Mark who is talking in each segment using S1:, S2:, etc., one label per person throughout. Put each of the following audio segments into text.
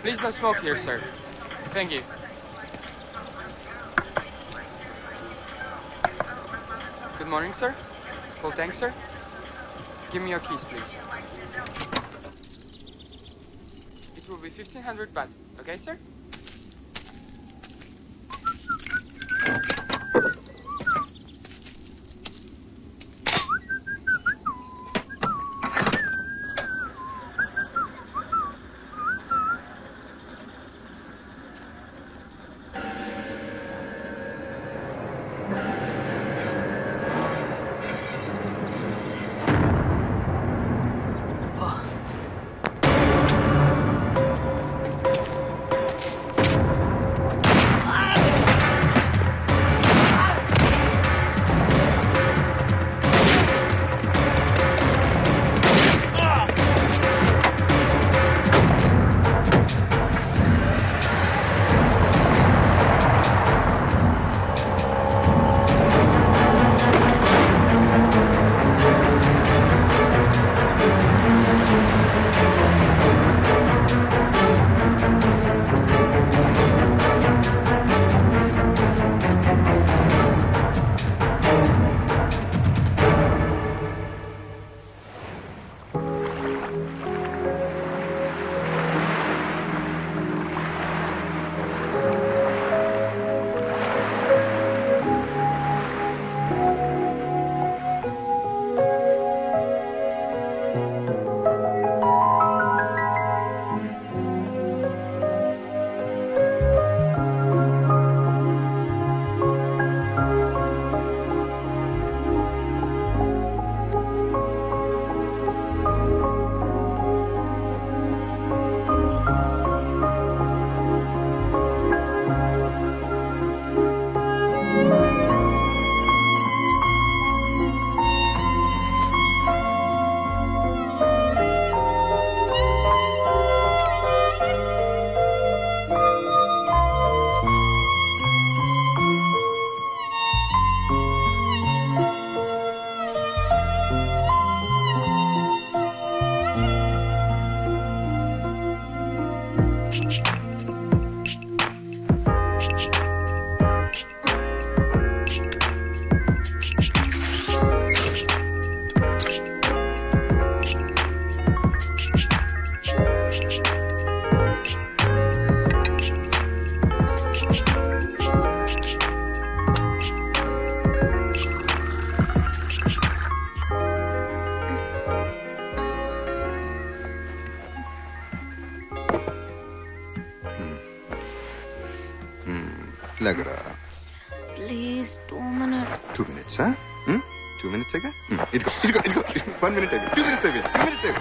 S1: Please no smoke here, sir. Thank you. Good morning, sir. Full tank, sir. Give me your keys, please. It will be 1500 baht. Okay, sir?
S2: Please, 2 minutes.
S3: 2 minutes, huh? 2 minutes aga? Idigo. 1 minute aga. 2 minutes aga. 2 minutes aga.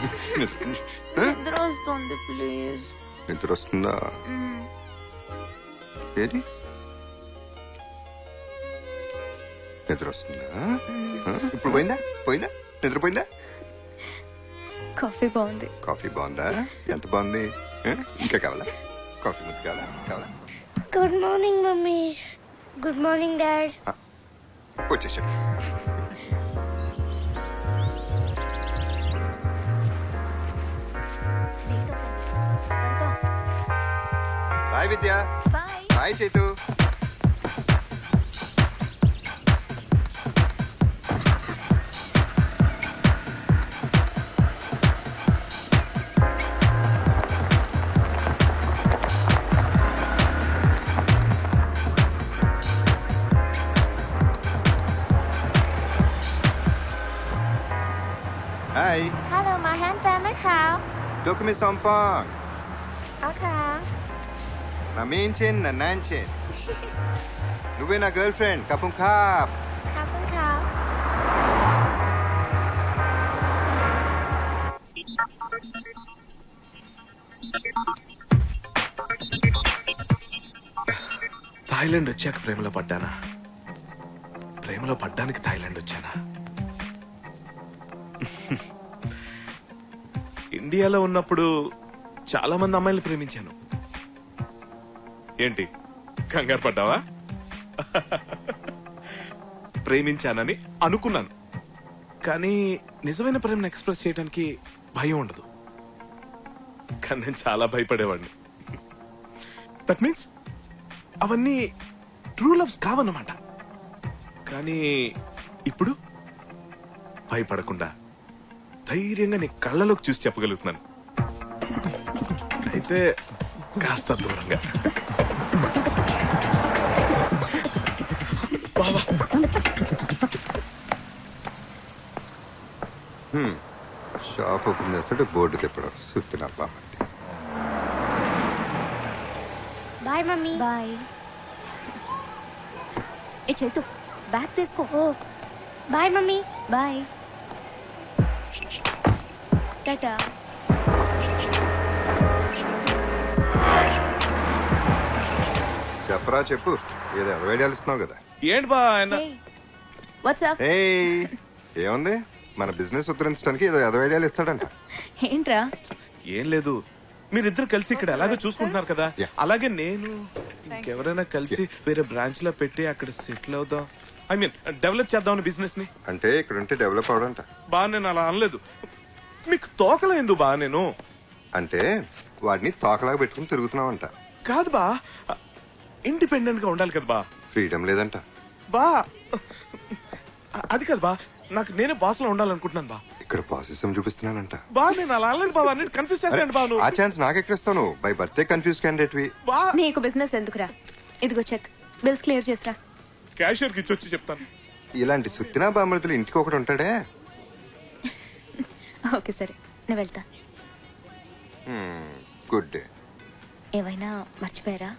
S2: Nidra vastundi, please.
S3: Nidra vastunda. Edi? Nidra vastunda. Ippudu పోయిందా? నిద్ర పోయిందా?
S2: Coffee బాగుంది.
S3: Coffee బాగుందా? ఎంత బాగుంది? ఇంకా కావాలా? Coffee ముద్దు కావాలా?
S4: Good morning mummy. Good morning dad.
S3: వచ్చేసాడు. Bye Vidya. Bye Chaitu. Hi.
S4: Hello, my hand fan ไหมคะ
S3: Dok mi sompong.
S4: เอาค่ะ
S3: Na minchin na nanchin. Nuwe na girlfriend kapung kap.
S4: ขอบคุณค่ะ
S5: Thailand వచ్చాక ప్రేమలో పడ్డానా? ప్రేమలో పడ్డానికి థాయిలాండ్ వచ్చానా? ఇండియాలో ఉన్నప్పుడు చాలా మంది అమ్మాయిలు ప్రేమించాను. ఏంటి కంగారు పడ్డావా? ప్రేమించానని అనుకున్నాను, కానీ నిజమైన ప్రేమను ఎక్స్ప్రెస్ చేయడానికి భయం ఉండదు. కానీ నేను చాలా భయపడేవాడిని. దట్ మీన్స్ అవన్నీ ట్రూ లవ్స్ కావన్నమాట. కానీ ఇప్పుడు భయపడకుండా ధైర్యంగా నీ కళ్ళలోకి చూసి చెప్పగలుగుతున్నాను. అయితే కాస్త దూరంగా. బావా
S3: షాప్ ఓపెన్ చేస్తాడు, బోర్డు తిప్పడం సుత్తిన బామ్మది.
S4: Bye mummy.
S2: బాయ్. ఏ చైతు బ్యాగ్ తీసుకో.
S4: ఓ బాయ్ మమ్మీ.
S2: బాయ్. టాటా.
S3: చెప్పరా చెప్పు, ఏదో ఐడియాలు ఇస్తున్నావు కదా.
S5: ఏంటి బా ఆయన?
S2: వాట్సాప్.
S3: ఏముంది, మన బిజినెస్ ఉద్ధరించడానికి ఏదో ఐడియాలు ఇస్తాడంట.
S2: ఏంట్రా?
S5: ఏం లేదు, మీరిద్దరు కలిసి ఇక్కడ ఎలాగో చూసుకుంటున్నారు కదా,
S3: Yeah.
S5: అలాగే నేను ఇంకెవరైనా కలిసి వేరే బ్రాంచ్ లో పెట్టి అక్కడ సెటిల్ అవుదాం, ఐ మీన్ డెవలప్ చేద్దాం బిజినెస్ ని.
S3: అంటే ఇక్కడ ఉంటే డెవలప్ అవడంట.
S5: బా నేను అలా అనలేదు, మీకు తోకలేదు బా. నేను
S3: అంటే వాడిని తోకలాగా పెట్టుకుని తిరుగుతున్నావంట.
S5: కాదు బా, ఇండిపెండెంట్ గా ఉండాలి కదా బా.
S3: ఫ్రీడమ్ లేదంట.
S5: బా అది కాదు బా, నాకు నేనే బాస్ లో ఉండాలనుకుంటున్నాను బా.
S3: ఇక్కడ పాసిజం చూపిస్తున్నానంట.
S5: బా నేను అలా అనలేదు బాబా, నేను కన్ఫ్యూజ్ చేస్తాను బా.
S3: ఆ ఛాన్స్ నాకెక్కడిస్తాను, బై బర్త్డే కన్ఫ్యూజ్ క్యాండిడేట్ వి.
S5: బా
S2: నీకు బిజినెస్ ఎందుకురా? ఇదిగో చెక్, బిల్స్ క్లియర్ చేసిరా.
S5: క్యాషియర్ కి ఇచ్చొచ్చి చెప్తాను.
S3: ఇలాంటి సుత్తినా బామృతులు ఇంటికి ఒకటి ఉంటాడే.
S2: ఓకే సరే, నేను వెళ్తా.
S3: Good day.
S2: ఏమైనా మర్చిపోయారా?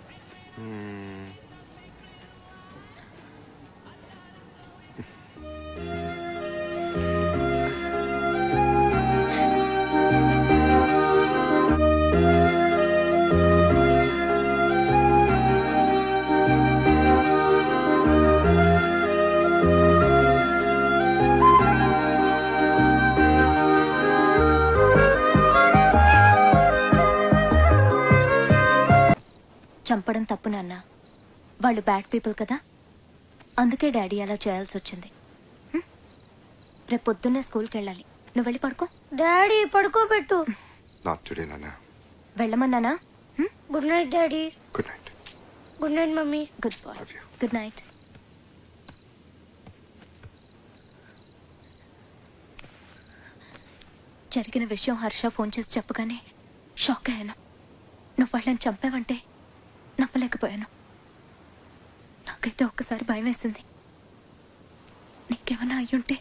S2: చంపడం తప్పు నాన్న, వాళ్ళు బ్యాడ్ పీపుల్ కదా, అందుకే డాడీ అలా చేయాల్సి వచ్చింది. రేపు పొద్దున్నే స్కూల్కి వెళ్ళాలి, నువ్వు వెళ్ళి పడుకో.
S4: డాడీ పడుకోబెట్టు.
S3: నాట్ టుడే నాన్న.
S2: వెళ్ళమన్నానా?
S4: Good night daddy.
S3: Good night.
S4: Good night mummy.
S2: Good boy.
S3: Love you.
S2: Good night. జరిగిన విషయం హర్ష ఫోన్ చేసి చెప్పగానే షాక్ అయ్యాను. నువ్వు వాళ్ళని చంపావంటే నమ్మలేకపోయాను. నాకైతే ఒక్కసారి భయం వేసింది, నీకేమన్నా అయ్యుంటే.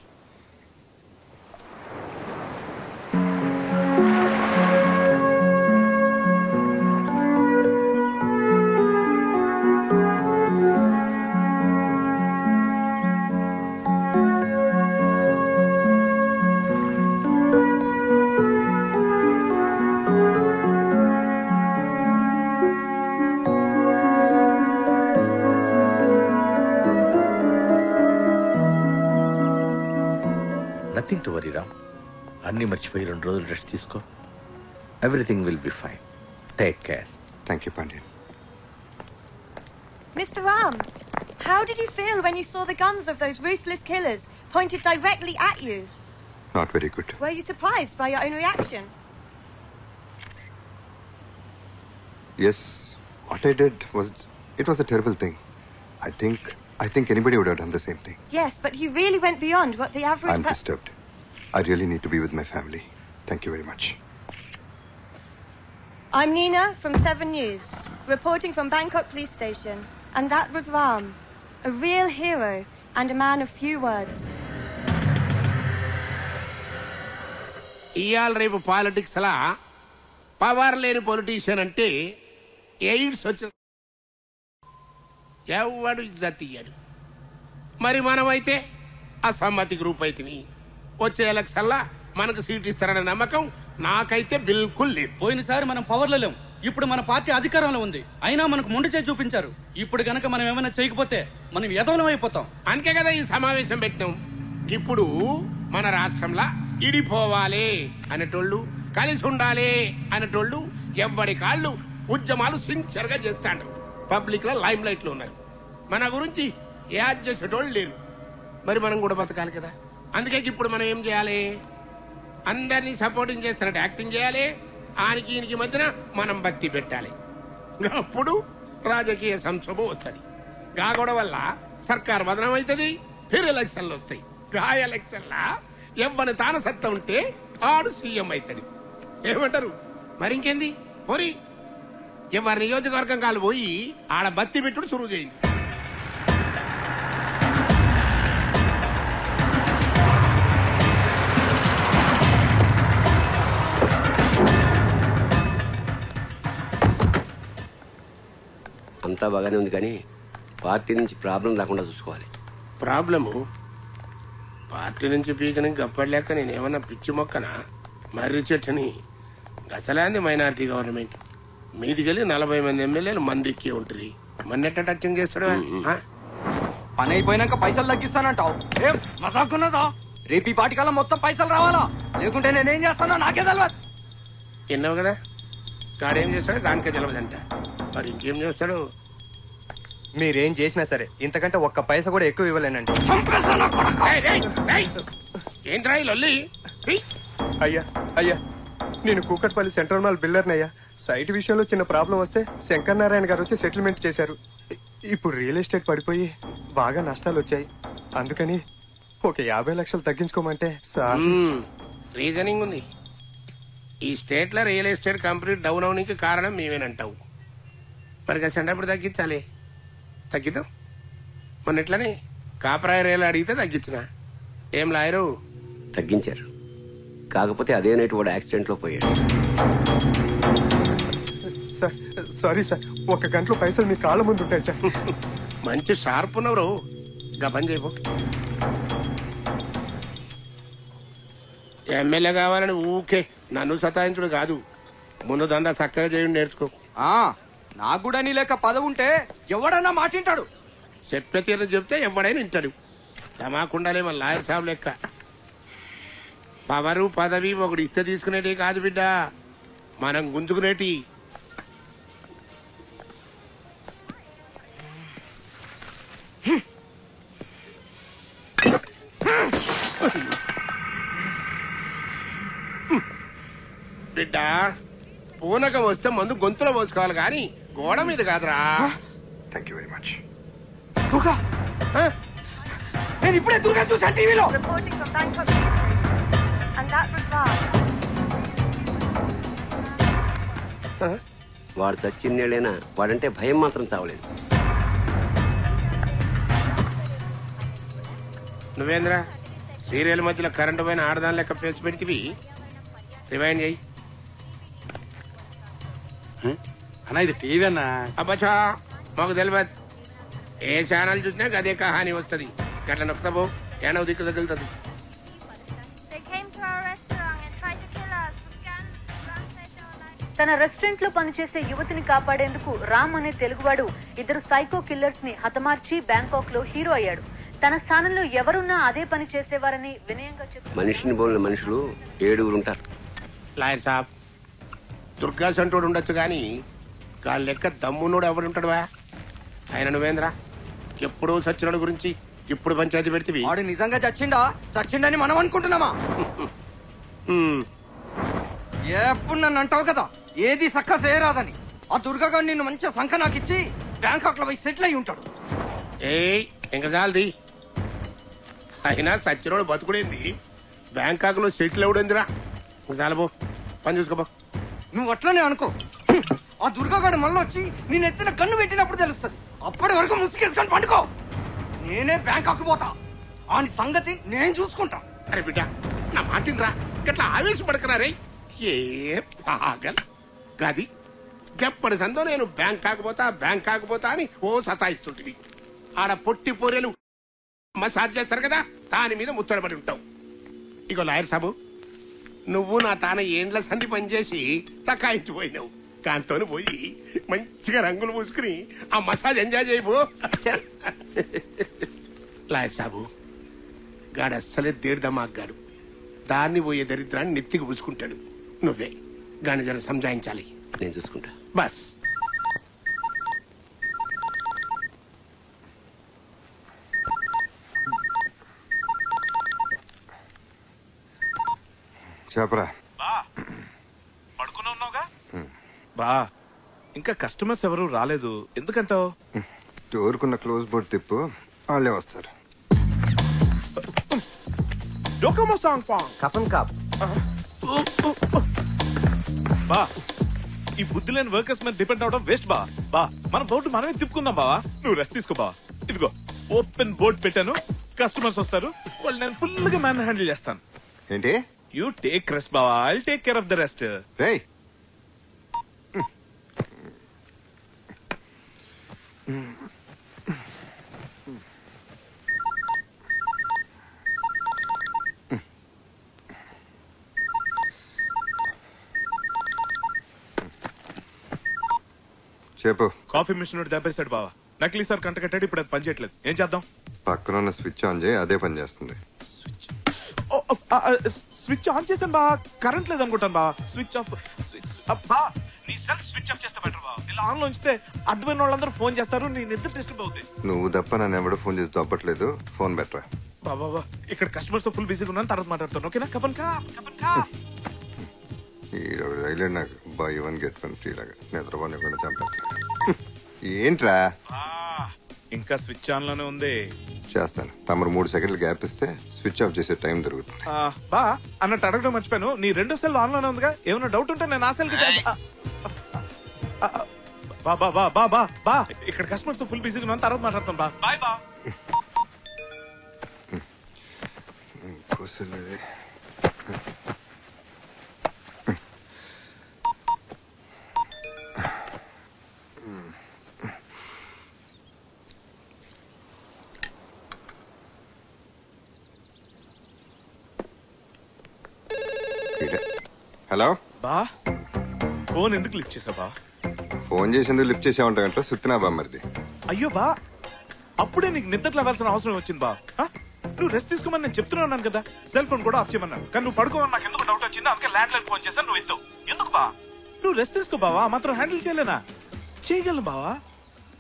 S6: నథింగ్ టు వరీ రామ్, అన్ని మర్చిపోయి 2 రోజులు రెస్ట్ తీసుకో. Everything will be fine. Take care.
S3: Thank you Pandian.
S7: Mr. Ram, how did you feel when you saw the guns of those ruthless killers pointed directly at you?
S3: Not very good.
S7: Were you surprised by your own reaction?
S3: Yes, what I did was, it was a terrible thing. I think anybody would have done the same thing.
S7: Yes, but you really went beyond what the average
S3: I'm disturbed. I really need to be with my family. Thank you very much.
S7: I'm Nina from 7 News, reporting from Bangkok Police Station. And that was Ram, a real hero and a man of few words.
S8: ఇయాల రేపు politics లా power లేని politician అంటే AIDS వచ్చిన ఎవడు ఇజ్జత్ ఇయ్యడు. మరి మనమైతే అసమ్మతి గ్రూప్ అయితే వచ్చే ఎలక్షన్లా మనకు సీట్ ఇస్తారనే నమ్మకం నాకైతే బిల్కుల్ లేదు.
S9: పోయినసారి మనం పవర్లో లేం, ఇప్పుడు మన పార్టీ అధికారంలో ఉంది, అయినా మనకు మొండి చేయి చూపించారు. ఇప్పుడు గనక మనం ఏమైనా చేయకపోతే మనం యదవలం అయిపోతాం.
S8: అందుకే కదా ఈ సమావేశం పెట్టినాం. ఇప్పుడు మన రాష్ట్రంలో ఇడిపోవాలి అనేటోళ్ళు, కలిసి ఉండాలి అనేటోళ్ళు ఎవ్వడి కాళ్ళు ఉద్యమాలు సిన్సియర్ గా చేస్తాడు. పబ్లిక్ లో లైమ్ లైట్ లో ఉన్నారు. మన గురించి యాడ్ చేసేటోళ్ళు లేరు. మరి మనం కూడా బతకాలి కదా. అందుకే ఇప్పుడు మనం ఏం చేయాలి, అందరినీ సపోర్టింగ్ చేస్తున్నట్టు యాక్టింగ్ చేయాలి. ఆనికి ఈయనకి మధ్యన మనం భక్తి పెట్టాలి. అప్పుడు రాజకీయ సంక్షోభం వస్తుంది. కాగొడ వల్ల సర్కార్ బదనం అవుతుంది. ఫిర్ ఎలక్షన్లు వస్తాయి. గా ఎలక్షన్లా ఎవ్వని తాన సత్తా ఉంటే ఆడు సీఎం అవుతాడు. ఏమంటారు? మరి ఇంకేంది పోరి, ఎవరి నియోజకవర్గం కాలు పోయి ఆడ బత్తి పెట్టుడు సురువు చేయింది.
S10: అంతా బాగానే ఉంది కానీ పార్టీ నుంచి ప్రాబ్లం రాకుండా చూసుకోవాలి.
S8: ప్రాబ్లము పార్టీ నుంచి పీకని గప్పలేక నేనేమన్నా పిచ్చి మొక్కనా? మర్రి చెట్టుని గసలాంది మైనారిటీ గవర్నమెంట్ మీదికెళ్ళి 40 మంది ఎమ్మెల్యేలు మందికి ఉంటుంది. మన్నెట్ట టచింగ్ చేస్తాడు.
S1: పని అయిపోయినాక పైసలు తగ్గిస్తానంటావు. ఏం మజాకున్నదా? రేపు ఈ పాటికల్లా మొత్తం పైసలు రావాలా, లేకుంటే నేనేం చేస్తానో నాకే తెలియదు.
S8: విన్నావు కదా, గాడేం చేస్తాడో దానికే తెలియదంట. మరి ఇంకేం చేస్తాడు?
S1: మీరేం చేసినా సరే ఇంతకంటే ఒక్క పైసా కూడా ఎక్కువ ఇవ్వలేనండి.
S8: ఏంట్రా లొల్లి?
S1: అయ్యా అయ్యా, నేను కూకట్పల్లి సెంట్రల్ మాల్ బిల్డర్ని అయ్యా. సైట్ విషయంలో చిన్న ప్రాబ్లం వస్తే శంకర్ నారాయణ గారు వచ్చి సెటిల్మెంట్ చేశారు. ఇప్పుడు రియల్ ఎస్టేట్ పడిపోయి బాగా నష్టాలు వచ్చాయి. అందుకని ఒక 50 లక్షలు తగ్గించుకోమంటే సార్.
S8: రీజనింగ్ ఉంది. ఈ స్టేట్ లో రియల్ ఎస్టేట్ కంపెనీ డౌన్ అవడానికి కారణం మేమేనంటావు. మరి కసండి అప్పుడు తగ్గించాలి. తగ్గిద్దాం. మొన్న ఎట్లనే కాపరాయరేలు అడిగితే తగ్గించిన. ఏం లాయరు?
S10: తగ్గించారు. కాకపోతే అదే నైట్ వాడు యాక్సిడెంట్ లో పోయాడు.
S1: సార్ సారీ సార్, 1 గంటలో పైసలు మీ కాళ్ళ ముందు ఉంటాయి సార్.
S8: మంచి షార్ప్ ఉన్నవరు. గా పని చేయబో. ఎమ్మెల్యే కావాలని ఊకే నన్ను సతాయించుడు కాదు. ముందు దందా చక్కగా చేయండి, నేర్చుకో.
S1: నాకు కూడా నీ లేక పదవి ఉంటే ఎవడన్నా మాటింటాడు.
S8: చెప్పే తీరు చెప్తే ఎవడైనా వింటాడు. తమాకుండాలే మన లాయర్ సాబ్ లెక్క. పవరు పదవి ఒకటి ఇస్తే తీసుకునేటి కాదు బిడ్డ, మనం గుంజుకునేటి. బిడ్డ పూనకం వస్తే మందు గొంతులో పోసుకోవాలి కానీ గోడ మీద కాదురా.
S3: Thank you very much.
S1: నేను ఇప్పుడే దుర్గా చూసాను టీవీలో.
S7: Reporting from Bangkok Police Station. And that was Ram.
S10: వాడు చచ్చిన్నేళ్ళైనా వాడంటే భయం మాత్రం చావలేదు.
S8: నువ్వేంద్రా సీరియల్ మధ్యలో కరెంటు పైన ఆడదాని లెక్క పేసి పెడితివి. రివైండ్ చేయి.
S9: అన్నా ఇది టీవీ అన్నా.
S8: అబ్బా మాకు తెలియదు. ఏ ఛానల్ చూసినా అదే కహాని వస్తుంది. గట్ల నొక్కుతాబో ఏనో దిక్కు తగులుతుంది.
S2: తన రెస్టారెంట్ లో పనిచేసే యువతిని కాపాడేందుకు రామ్ అనే తెలుగువాడు 2 సైకో కిల్లర్స్ ని హతమార్చి బ్యాంకాక్ లో హీరో అయ్యాడు. తన స్థానంలో ఎవరున్నా అదే పని చేసేవారని వినయంగా చెప్పారు.
S10: మనిషిని బోలిన మనుషులు 7 ఉంటారు.
S8: లాయర్ సాబ్, దుర్గా సంటోడు ఉండొచ్చు గాని గాలి లెక్క దమ్మునోడు ఎవడుంటాడువా? ఆయన నువ్వేంద్రా ఎప్పుడో సచ్చినోడు గురించి ఇప్పుడు పంచాయతీ పెడితే
S1: వాడు నిజంగా చచ్చిండని మనం అనుకుంటున్నామా? ఎప్పుడు నన్ను అంటావు కదా ఏది సక్క చేయరాదని. ఆ దుర్గా నిన్ను మంచిగా సంఖ నాకిచ్చి బ్యాంకాక్ లో పోయి సెటిల్ అయి ఉంటాడు.
S8: ఇంకా చాలది. అయినా సచ్చినోడు బతుకుడేంది, బ్యాంకాక్ లో సెటిల్ అవడేందిరా? ఇంకా చాలబో, పని చూసుకోబో.
S1: నువ్వు అట్లనే అనుకో. ఆ దుర్గాగాడు మళ్ళీ వచ్చి నేను ఎత్తిన కన్ను పెట్టినప్పుడు తెలుస్తుంది. అప్పటి వరకు ముసుకేసుకొని పండుకో. నేనే బ్యాంకాక్ పోతా. ఆని సంగతి నేను చూసుకుంటా.
S8: అరే బిడ్డ నా మాటినరా, గట్లా ఆవేశపడకరా రే. ఏ పాగల్ గది గప్పటి సందో నేను బ్యాంకాక్ పోతా అని ఓ సతాయిస్తుంటివి. ఆడ పొట్టి పొరెలు మసాజ్ చేస్తారు కదా, దాని మీద ముచ్చటపడి ఉంటావు. ఇగో లాయర్ సాబు, నువ్వు నా తాన ఏండ్ల సంధి పనిచేసి తకాయించిపోయినావు. దాంతో పోయి మంచిగా రంగులు పూసుకుని ఆ మసాజ్ ఎంజాయ్ చేయబో. లాయర్ సాబు, గాడు అస్సలే దేర్దమాగ్గాడు. దాన్ని పోయే దరిద్రాన్ని నెత్తికి పూసుకుంటాడు. నువ్వే గాని జర సంజాయించాలి.
S10: నేను చూసుకుంటా.
S8: బస్
S3: చెప్పరా.
S5: పడుకుని ఉన్నావుగా బా. ఇంకా కస్టమర్స్ ఎవరు రాలేదు, ఎందుకంటావు?
S3: డోర్కున్న క్లోజ్ బోర్డ్ తిప్పు, వాళ్ళే వస్తారు.
S5: డోకోమో సాంగ్ పాంగ్
S11: కపన్ కాప్.
S5: బా ఈ బుద్ధి లేని వర్కర్స్ మీద డిపెండ్ అవడం వేస్ట్ బా. బా మన బోర్డు మనమే తిప్పుకుందాం బావా. నువ్వు రెస్ట్ తీసుకో బావా. ఇదిగో ఓపెన్ బోర్డ్ పెట్టాను, కస్టమర్స్ వస్తారు, వాళ్ళు నేను ఫుల్ గా మ్యాన్ హ్యాండిల్ చేస్తాను.
S3: ఏంటి?
S5: యూ టేక్ రెస్ట్ బావా, I take care of the rest.
S3: రేయ్ చెప్పు.
S5: కాఫీ మిషన్ దెబ్బేశాడు బావా. నకిలీ సార్ కంట కట్టాడు, ఇప్పుడు అది పని చేయట్లేదు. ఏం చేద్దాం?
S3: పక్కన ఉన్న స్విచ్ ఆన్ చేయి, అదే పని చేస్తుంది.
S5: స్విచ్ ఆన్ చేశాను బా, కరెంట్ లేదు అనుకుంటాను బా. స్విచ్ ఆఫ్ బా, నీ సెల్ఫ్ స్విచ్ ఆఫ్ చేస్తే బెటర్ బా. ఇలా ఆన్ లో ఉంచితే అడ్వైన వాళ్ళందరూ ఫోన్ చేస్తారు, నీ నిద్ర డిస్టర్బ్ అవుతుంది.
S3: నువ్వు తప్ప నన్ను ఎవడో ఫోన్ చేసి దొబ్బట్లేదు, ఫోన్ బెటరా.
S5: బాబా ఇక్కడ కస్టమర్స్ తో ఫుల్ బిజీగా ఉన్నాను, తర్వాత మాట్లాడతాను. ఓకేనా? కపన్ కా కపన్ కా.
S3: ఈ నాకు by one get one free లాగా నిద్రపోని కూడా చంపేస్తా. ఏంట్రా?
S5: ఇంకా స్విచ్ ఆన్ లోనే ఉంది.
S3: చేస్తాను. తమరు 3 సెకండ్లు గ్యాప్ ఇస్తే స్విచ్ ఆఫ్ చేసే టైం దొరుకుతుంది.
S5: బా అన్నట్టు అడగడం మర్చిపోయాను, నీ 2వ సెల్ ఆన్ లోనే ఉందిగా. ఏమైనా డౌట్ ఉంటే నేను ఆ సెల్ కి బా బా బా బా బా బా ఇక్కడ కస్టమర్స్ తో ఫుల్ బిజీగా ఉన్నాను, తర్వాత మాట్లాడతాను బా. బాయ్ బా.
S3: హలో
S5: బా, ఫోన్ ఎందుకు లిఫ్ట్ చేసావు బా?
S3: ఫోన్ చేసేందుకు లిఫ్ట్ చేసే ఉంటాయంట, సుత్తినా బా మరిది.
S5: అయ్యో బా, అప్పుడే నీకు నిద్ర లేవాల్సిన అవసరం వచ్చింది బా. నువ్వు రెస్ట్ తీసుకోమని నేను చెప్తున్నాను కదా. సెల్ ఫోన్ కూడా ఆఫ్ చేయమన్నాను, కానీ నువ్వు పడుకోమని నాకు ఎందుకు డౌట్ వచ్చింది, అందుకే ల్యాండ్ లైన్ ఫోన్ చేశాను. నువ్వు ఎత్తు. ఎందుకు బా? నువ్వు రెస్ట్ తీసుకో బావా, మాత్రం హ్యాండిల్ చేయలేనా? చేయగలను బావా.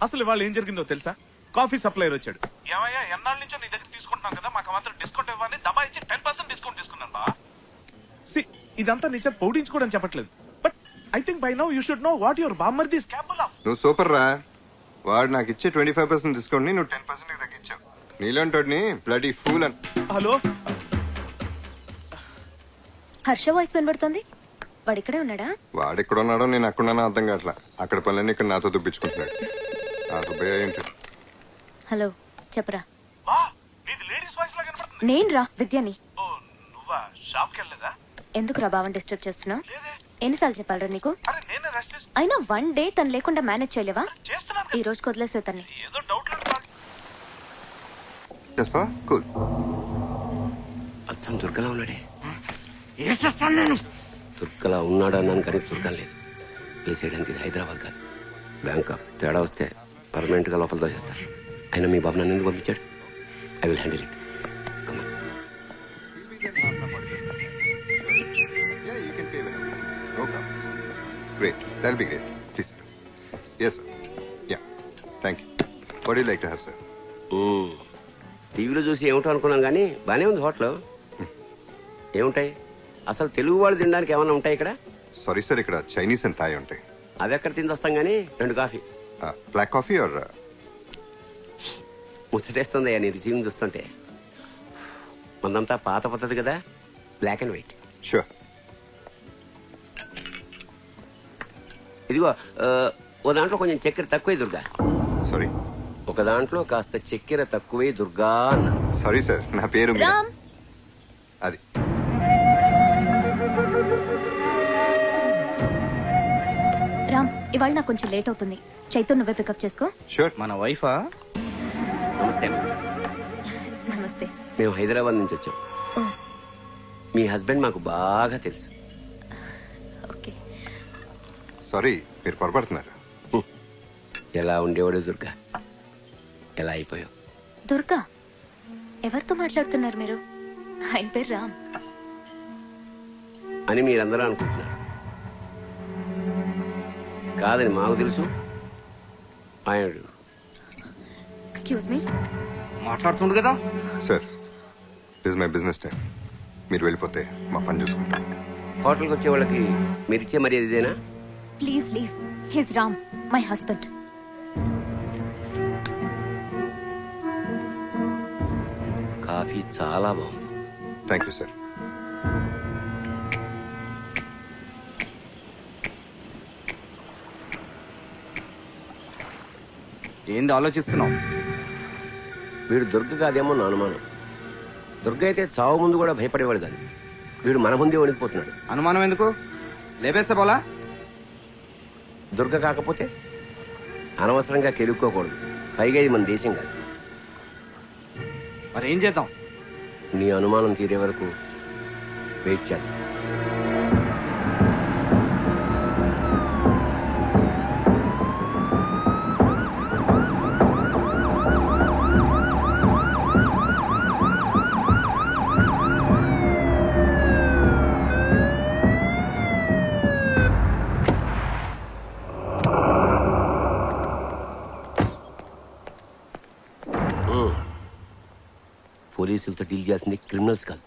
S5: అసలు ఇవాళ ఏం జరిగిందో తెలుసా? కాఫీ సప్లైయర్ వచ్చాడు. ఏమయ్యా, ఎన్నాళ్ళ నుంచో నీ దగ్గర తీసుకుంటున్నాం కదా, మాకు మాత్రం డిస్కౌంట్ ఇవ్వని దబా ఇచ్చి 10% డిస్కౌంట్ తీసుకున్నాను బా. ఇదంతా నీ చేత పౌడించుకోవడం చెప్పట్లేదు, but I think by now you should know what your బామ్మర్ది ఇస్ కేపబుల్ ఆఫ్.
S3: నువ్వు సూపర్ రా. వాడు నాకు ఇచ్చే 25% డిస్కౌంట్ ని నువ్వు 10% తగ్గించావు. నీలాంటి బ్లడీ ఫూల్ అని.
S5: హలో,
S12: హర్ష వాయిస్ వినబడుతుంది. వాడు ఇక్కడే ఉన్నాడా?
S3: వాడు ఎక్కడ ఉన్నాడో నేను అక్కడున్నానో అర్థం కావట్లా. అక్కడ పనులన్నీ ఇక్కడ నాతో దుబ్బించుకుంటున్నాడు. ఆ దుబ్బయ్య ఏంటి?
S12: హలో చెప్పరా. నేను రా విద్యాని. ఎందుకురా బావని డిస్టర్బ్ చేస్తున్నావు? ఎన్నిసార్లు చెప్పాలరా నీకు? అయినా 1 డే తను లేకుండా మేనేజ్ చేయలేవా? ఈ రోజు వదిలేసే తన్ని.
S10: అచ్చం దుర్గలా ఉన్నాడే. దుర్గలా ఉన్నాడు అన్నాను, కానీ దుర్గా లేదు. వేసేయడానికి ఇది హైదరాబాద్ కాదు, బ్యాంకాక్. తేడా వస్తే పర్మనెంట్ గా లోపల దోచేస్తారు. అయినా మీ బాబు నన్ను ఎందుకు పంపించాడు? I will handle it.
S3: Great. That'll be great. Please. Yes, sir. Yeah. Thank you. What do you like to have, sir?
S10: టీవీలో చూసి ఏమిటో అనుకున్నాను, కానీ బానే ఉంది హోటల్. ఏముంటాయి అసలు? తెలుగు వాళ్ళు తినడానికి ఏమన్నా ఉంటాయి ఇక్కడ?
S3: సారీ సార్, ఇక్కడ చైనీస్ అండ్ థాయ్ ఉంటాయి.
S10: అది ఎక్కడ తిని వస్తాం, కానీ 2 కాఫీ.
S3: Black coffee or?
S10: ముచ్చటేస్తుందయ్యా నీ రిసీవింగ్ చూస్తుంటే. మందంతా పాత పద్ధతి కదా, బ్లాక్ అండ్ వైట్.
S3: షూర్.
S10: ఇదిగో ఓ దాంట్లో కొంచెం చక్కెర తక్కువే దుర్గా.
S3: సారీ.
S10: ఒక దాంట్లో కాస్త చక్కెర తక్కువే దుర్గా అన్న.
S3: సారీ సార్, నా పేరు
S12: రామ్.
S3: అది
S12: రామ్, ఇవాళ నాకు కొంచెం లేట్ అవుతుంది. చైతన్య నువ్వే పికప్ చేసుకో.
S3: షూర్.
S11: మన వైఫా?
S10: నమస్తే.
S12: నమస్తే.
S10: మేము హైదరాబాద్ నుంచి వచ్చాం. మీ హస్బెండ్ మాకు బాగా తెలుసు.
S12: ఓకే.
S3: సారీ, మీరు పొరపడుతున్నారు.
S10: ఎలా ఉండేవాడు దుర్గా, ఎలా అయిపోయావు?
S12: దుర్గా? ఎవరితో మాట్లాడుతున్నారు మీరు? ఆయన పేరు రామ్
S10: అని మీరందరూ అనుకుంటున్నారు. కాదని మాకు తెలుసు. ఆయన
S12: ఎక్స్క్యూజ్ మీ
S11: మాట్లాడుతుండు కదా
S3: sir. This my business time. మీరు వెళ్ళిపోతే మా పని చూసుకుంటాం.
S10: హోటల్కి వచ్చే వాళ్ళకి మీరిచ్చే మర్యాద ఇదేనా?
S12: Please leave. His Ram, my husband.
S10: Coffee చాలా బాగుంది.
S3: Thank you sir.
S11: ఏంది ఆలోచిస్తున్నావు?
S10: వీడు దుర్గ కాదేమో నా అనుమానం. దుర్గ అయితే చావు ముందు కూడా భయపడేవాడు కాదు. వీడు మన ముందే వణికిపోతున్నాడు.
S11: అనుమానం ఎందుకు? లేపేస్తే పోలా?
S10: దుర్గ కాకపోతే అనవసరంగా కెలుక్కోకూడదు. పైగా ఇది మన దేశం కాదు.
S11: మరి ఏం చేద్దాం?
S10: నీ అనుమానం తీరే వరకు వెయిట్ చేద్దాం. పోలీసులతో డీల్ చేయాల్సింది క్రిమినల్స్ కాదు.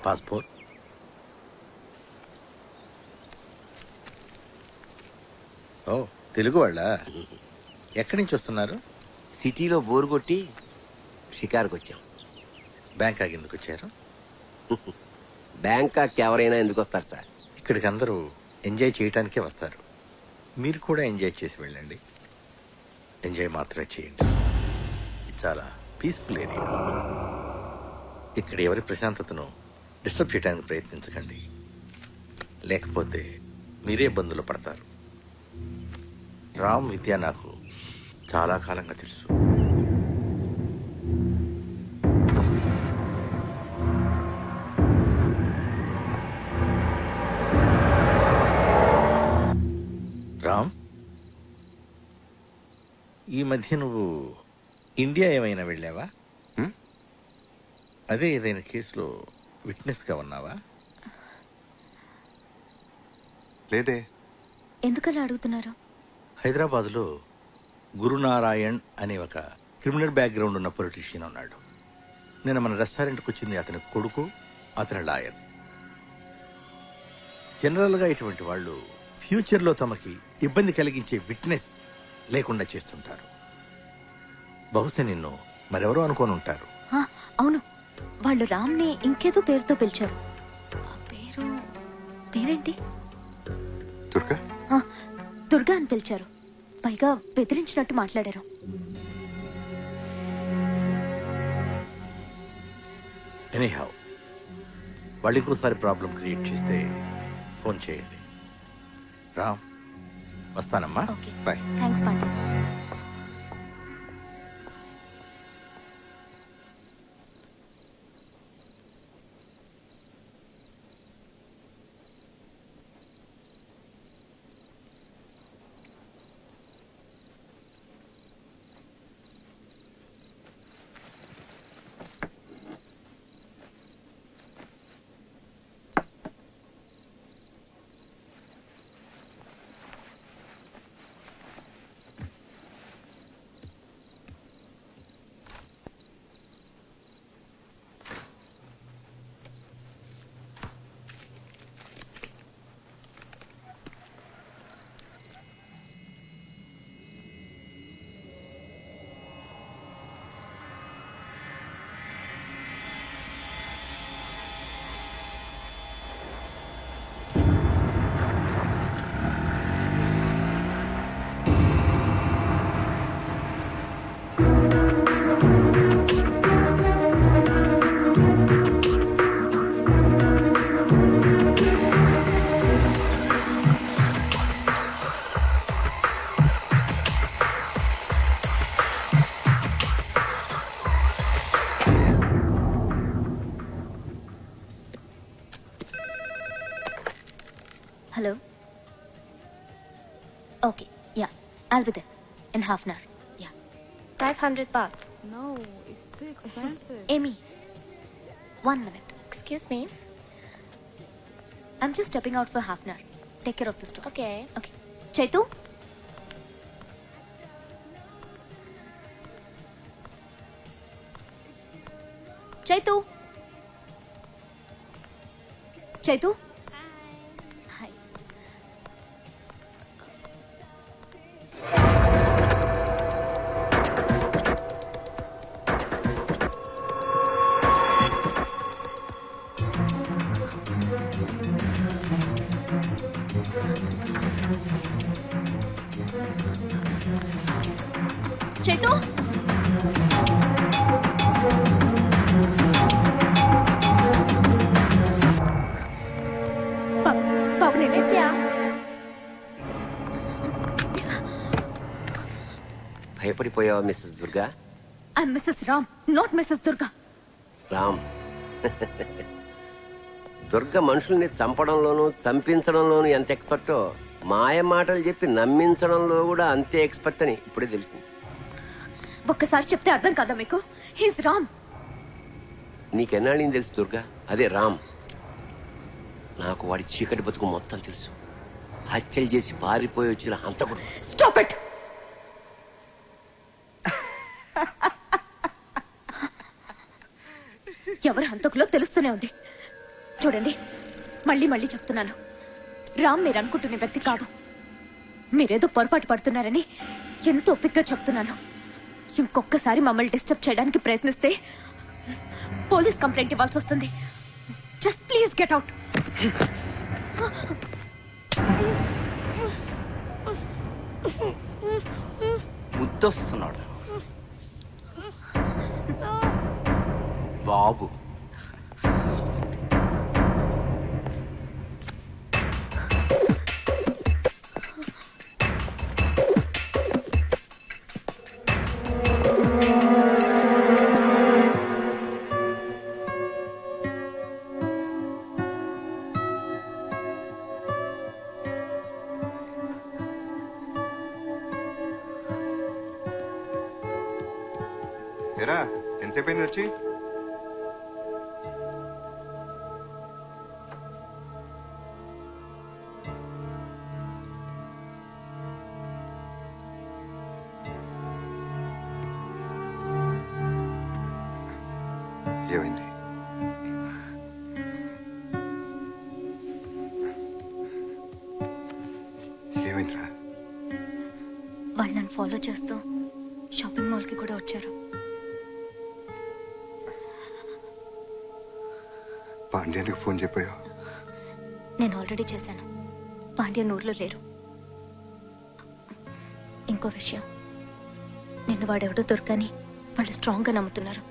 S10: పాస్పోర్ట్,
S6: ఓ తెలుగు వాళ్ళ? ఎక్కడి నుంచి వస్తున్నారు?
S10: సిటీలో బోరు కొట్టి షికార్కి వచ్చాం.
S6: బ్యాంకాక్ ఎందుకు వచ్చారు?
S10: బ్యాంకాక్ ఎవరైనా ఎందుకు వస్తారు సార్?
S6: ఇక్కడికి అందరూ ఎంజాయ్ చేయడానికే వస్తారు. మీరు కూడా ఎంజాయ్ చేసి వెళ్ళండి. ఎంజాయ్ మాత్రమే చేయండి. ఇది చాలా పీస్ఫుల్ ఏరియా. ఇక్కడ ఎవరి ప్రశాంతతను డిస్టర్బ్ చేయడానికి ప్రయత్నించకండి, లేకపోతే మీరే ఇబ్బందులు పడతారు. రామ్ విద్య నాకు చాలా కాలంగా తెలుసు. రామ్, ఈ మధ్య నువ్వు ఇండియా ఏమైనా వెళ్ళావా? అదే ఏదైనా కేసులో విట్నెస్గా ఉన్నావా?
S3: లేదే.
S12: ఎందుకలా అడుగుతున్నారు?
S6: హైదరాబాద్లో గురునారాయణ్ అనే ఒక క్రిమినల్ బ్యాక్గ్రౌండ్ ఉన్న పొలిటీషియన్ ఉన్నాడు. నేను మన రెస్టారెంట్కి వచ్చింది అతని కొడుకు, అతని లాయర్. జనరల్గా ఇటువంటి వాళ్ళు ఫ్యూచర్లో తమకి ఇబ్బంది కలిగించే విట్నెస్ లేకుండా చేస్తుంటారు. బహుశా నిన్ను మరెవరో అనుకోని ఉంటారు.
S12: అవును, వాళ్ళు రామ్ని ఇంకేదో పేరుతో పిలిచారు. పేరేంటి?
S3: దుర్గా.
S12: దుర్గా అని పిలిచారు. పైగా బెదిరించినట్టు మాట్లాడారు.
S6: ఎనీహౌ, వాళ్ళు ఇంకోసారి ప్రాబ్లం క్రియేట్ చేస్తే ఫోన్ చేయండి. రామ్, వస్తానమ్మా.
S3: Bye.
S12: Thanks Pandey. Hello? Okay, yeah. I'll be there in half an hour. Yeah.
S7: 500 baht.
S13: No, it's too expensive.
S12: Amy, 1 minute.
S7: Excuse me.
S12: I'm just stepping out for half an hour. Take care of the store.
S7: Okay.
S12: Okay. Chaitu? Chaitu? Chaitu Chaitu బాబు నేను చేసా
S10: భయపడిపోయావా Mrs Durga?
S12: I Mrs Ram, not Mrs Durga.
S10: Ram Durga మనుషుల్ని చంపడంలోనూ చంపించడంలోనూ ఎంత ఎక్స్పర్టో మాయ మాటలు చెప్పి నమ్మించడంలో కూడా అంతే ఎక్స్పర్ట్ అని ఇప్పుడే తెలిసింది.
S12: ఒక్కసారి చెప్తే అర్థం కాదా మీకు? హీస్ రామ్.
S10: నీకెన్నాళ్ళని తెలుసు దుర్గా? అదే రామ్. నాకు వాడి చీకటి బతుకు మొత్తం తెలుసు. హత్యలు చేసి పారిపోయి వచ్చిన హంతకుడు.
S12: Stop it. ఎవరు హంతకులో తెలుస్తూనే ఉంది. చూడండి, మళ్ళీ మళ్ళీ చెప్తున్నాను, రామ్ మీరు అనుకుంటున్న వ్యక్తి కాదు. మీరేదో పొరపాటు పడుతున్నారని ఎంతో ఓపికగా చెప్తున్నాను. ఇంకొకసారి మమ్మల్ని డిస్టర్బ్ చేయడానికి ప్రయత్నిస్తే పోలీస్ కంప్లైంట్ ఇవ్వాల్సి వస్తుంది. Just please get out.
S11: ముద్దొస్తున్నాడు బాబు.
S3: ఎరా ఎంతసేపు అయింది వచ్చి? ఏమైంది? ఏమైందిరా?
S12: వాళ్ళు నన్ను ఫాలో చేస్తూ షాపింగ్ మాల్కి కూడా వచ్చారు.
S3: పాండ్యానికి ఫోన్ చెప్పాయా?
S12: నేను ఆల్రెడీ చేశాను. పాండ్యన్ ఊర్లో లేరు. ఇంకో విషయం, నిన్ను వాడెవడో దొరకని వాళ్ళు స్ట్రాంగ్గా నమ్ముతున్నారు.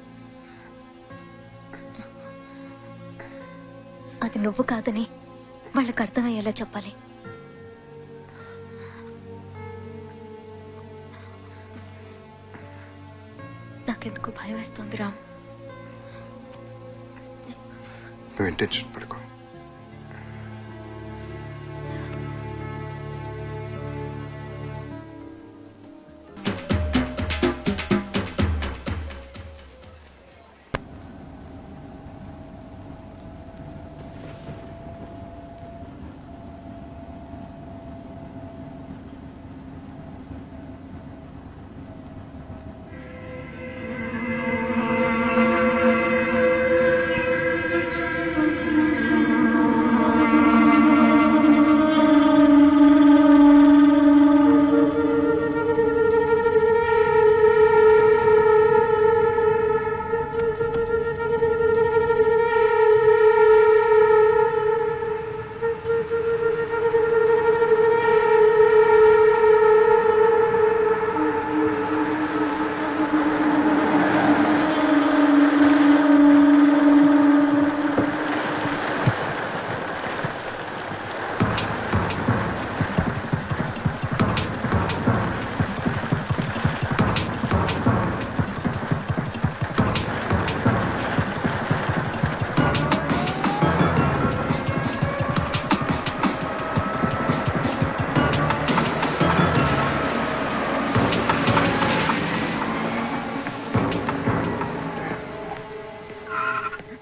S12: అది నువ్వు కాదని వాళ్ళకి అర్థమయ్యేలా చెప్పాలి. నాకెందుకు భయం వేస్తోంది రామ్.
S3: నువ్వు టెన్షన్ పడుకో.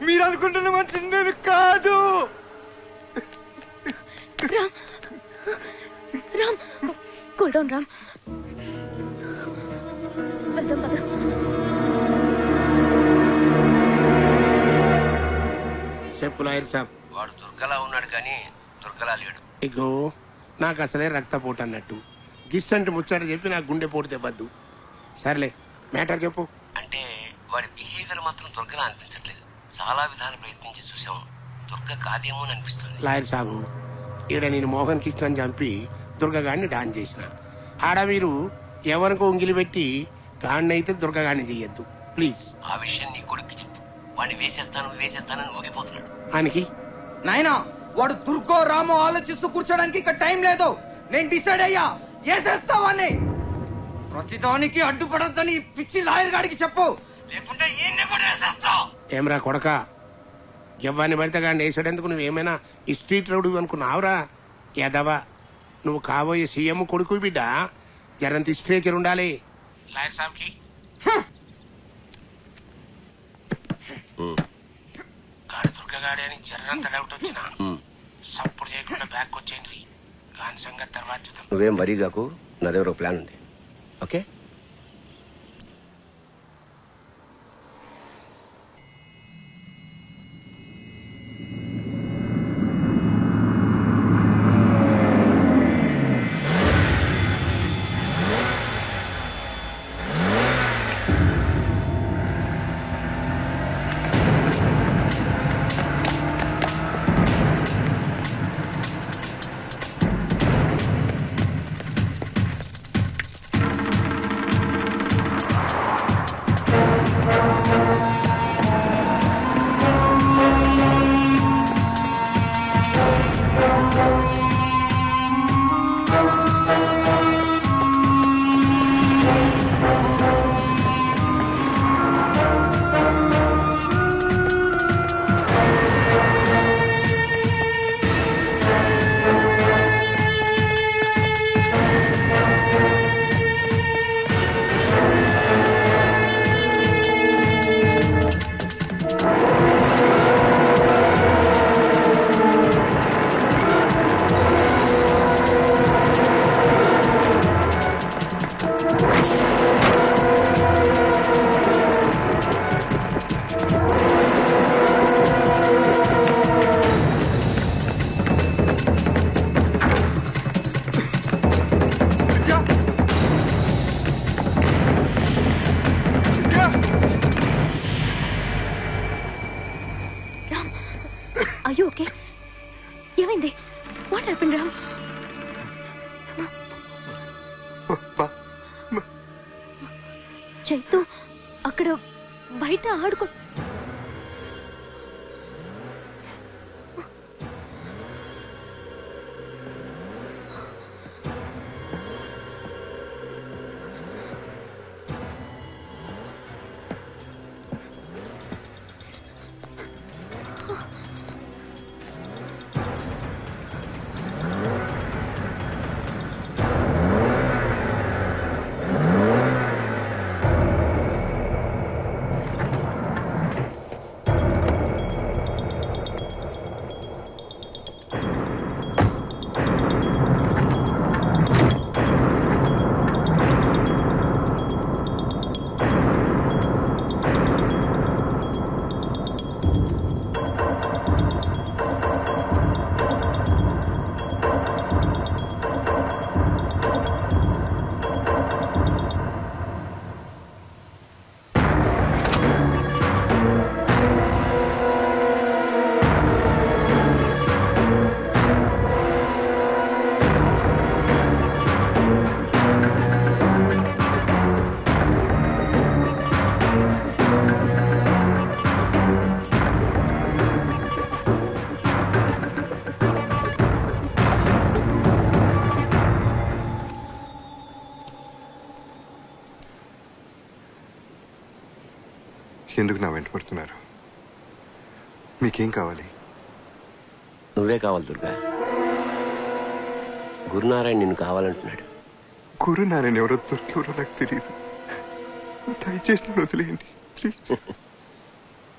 S1: మీరు అనుకుంటున్న మనిషి నేను కాదు.
S12: Ram, cool down Ram. వెళ్దాం పద.
S8: చెప్పు లాయర్ సాబ్.
S10: వాడు దుర్గ దుర్గలా ఉన్నాడు కానీ దుర్గలా లేడు.
S8: ఇగో నాకు అసలే రక్తపోటు అన్నట్టు గిస్సంటి ముచ్చట చెప్పి నాకు గుండె పోటు తెవ్వద్దు. సర్లే మ్యాటర్ చెప్పు.
S10: అంటే వాడి బిహేవియర్ మాత్రం దుర్గలా అనిపించట్లేదు. చాలా విధాలు ప్రయత్నించి చూసాము, దుర్గ కాదేమో అని అనిపిస్తుంది.
S8: లాయర్ సాబు, ఈడ నేను మోహన్ కృష్ణని చంపి దుర్గగాడిని డాన్ చేసిన. ఆడ మీరు ఎవరికో ఉంగిలి పెట్టి గాడినైతే దుర్గగాడిని చెయ్యొద్దు ప్లీజ్.
S10: ఆ విషయం నీ కొడుక్కి చెప్పు. వాడిని వేసేస్తానని ఊగిపోతున్నాడు.
S8: ఆయనకి
S14: నాయనా వాడు దుర్గో రామో ఆలోచిస్తూ కూర్చోడానికి ఇక్కడ టైం లేదు. నేను డిసైడ్ అయ్యా, వేసేస్తావని. ప్రతిదానికి అడ్డుపడద్దని పిచ్చి లాయర్ గాడికి చెప్పు, లేకుంటే ఈయన్ని కూడా వేసేస్తావు.
S8: ఏమరా కొడక, ఎవ్వని పడితే గాడిని వేసాడేందుకు నువ్వేమైనా ఈ స్ట్రీట్ రౌడీ అనుకున్నావురా? యాదవా, నువ్వు కాబోయే సీఎం కొడుకు బిడ్డ, జరంత స్ట్రేచర్ ఉండాలి. లాయర్ సాబ్కి గాడి దుర్గగాడి అని జర్రంత డౌట్ వచ్చిన సప్పుడు చేయకుండా బ్యాక్ వచ్చేయండి. గాని సంగతి తర్వాత చూద్దాం.
S10: నువ్వేం వరీ కాకు, నా దగ్గర ప్లాన్ ఉంది. ఓకే
S12: చైతు అక్కడ బయట ఆడుకో.
S3: ఎందుకు నా వెంట పడుతున్నారు? మీకేం కావాలి?
S10: నువ్వే కావాలి దుర్గా. గురునారాయణ నిన్ను కావాలంటున్నాడు.
S3: గురునారాయణ ఎవరో దొరికెవరో నాకు తెలియదు. దయచేసి నన్ను వదిలేయండి ప్లీజ్.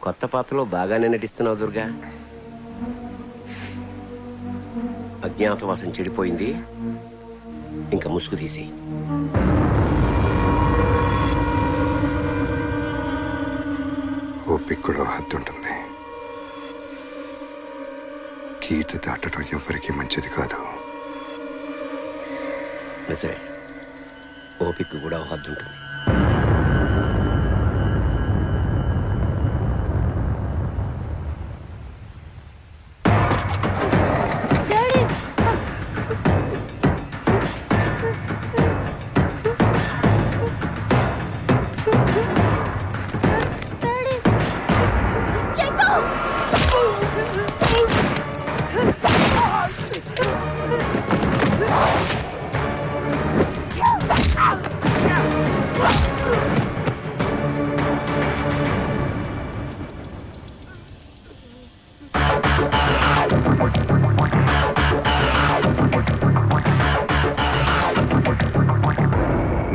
S10: కొత్త పాత్రలో బాగానే నటిస్తున్నావు దుర్గా. అజ్ఞాతవాసం చెడిపోయింది, ఇంకా ముసుగు తీసి.
S3: ఓపిక కూడా హద్దు ఉంటుంది. కీ కొట్టడం ఎవరికి మంచిది కాదు.
S10: నిజమే, ఓపిక కూడా హద్దు ఉంటుంది.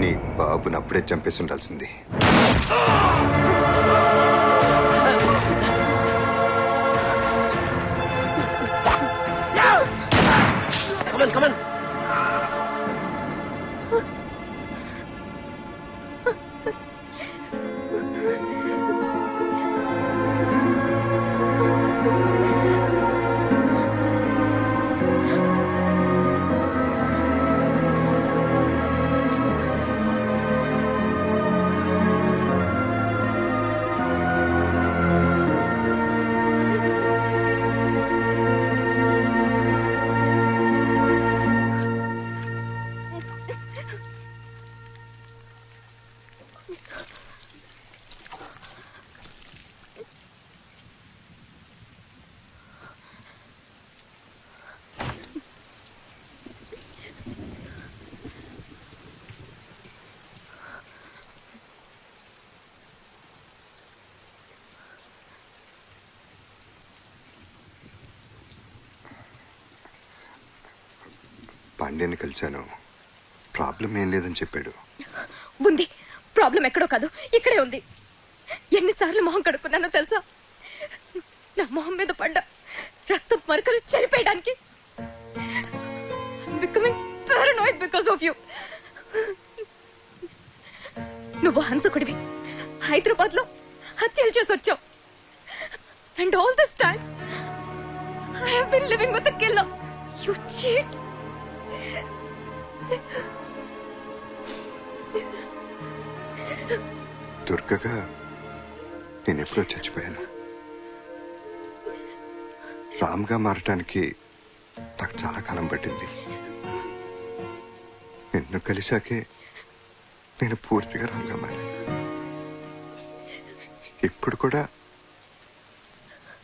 S3: నీ బాబుని అప్పుడే చంపేసి ఉండాల్సింది. పాండ్యాన్ని కలిశాను, ప్రాబ్లం ఏం లేదని చెప్పాడు.
S12: ఉంది ప్రాబ్లం, ఎక్కడో కాదు ఇక్కడే ఉంది. ఎన్నిసార్లు మొహం కడుక్కున్నానో తెలుసా? నా మొహం మీద పడ్డ రక్తం మరకలు చెరిపేయడానికి. Becoming paranoid because of you. నువ్వు హంతకుడివి, హైదరాబాద్ లో హత్యలు చేసి వచ్చావు. And all this time I have been living with a killer. You cheat.
S3: దుర్గగా నేను ఎప్పుడో చచ్చిపోయాను. రామ్గా మారటానికి నాకు చాలా కాలం పట్టింది. నిన్ను కలిశాకే నేను పూర్తిగా రామ్గా మారాను. ఇప్పుడు కూడా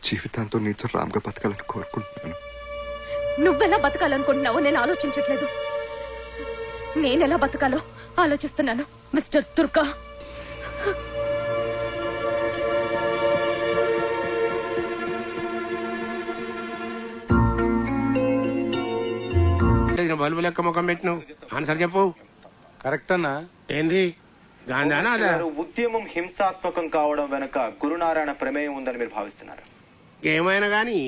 S3: జీవితాంతం నీతో రామ్గా బతకాలని కోరుకుంటున్నాను.
S12: నువ్వెలా బతకాలనుకుంటున్నావో నేను ఆలోచించట్లేదు. నేనెలా బతకాలో ఆలోచిస్తున్నాను మిస్టర్ దుర్గా.
S8: బల్బు లెక్క ముఖం పెట్టినావు. ఆన్సర్ చెప్పు.
S15: కరెక్ట్ అన్నా.
S8: ఏంది గాంధానా?
S16: ఉద్యమం హింసాత్మకం కావడం వెనక గురునారాయణ ప్రమేయం ఉందని మీరు భావిస్తున్నారు?
S8: ఏమైనా గాని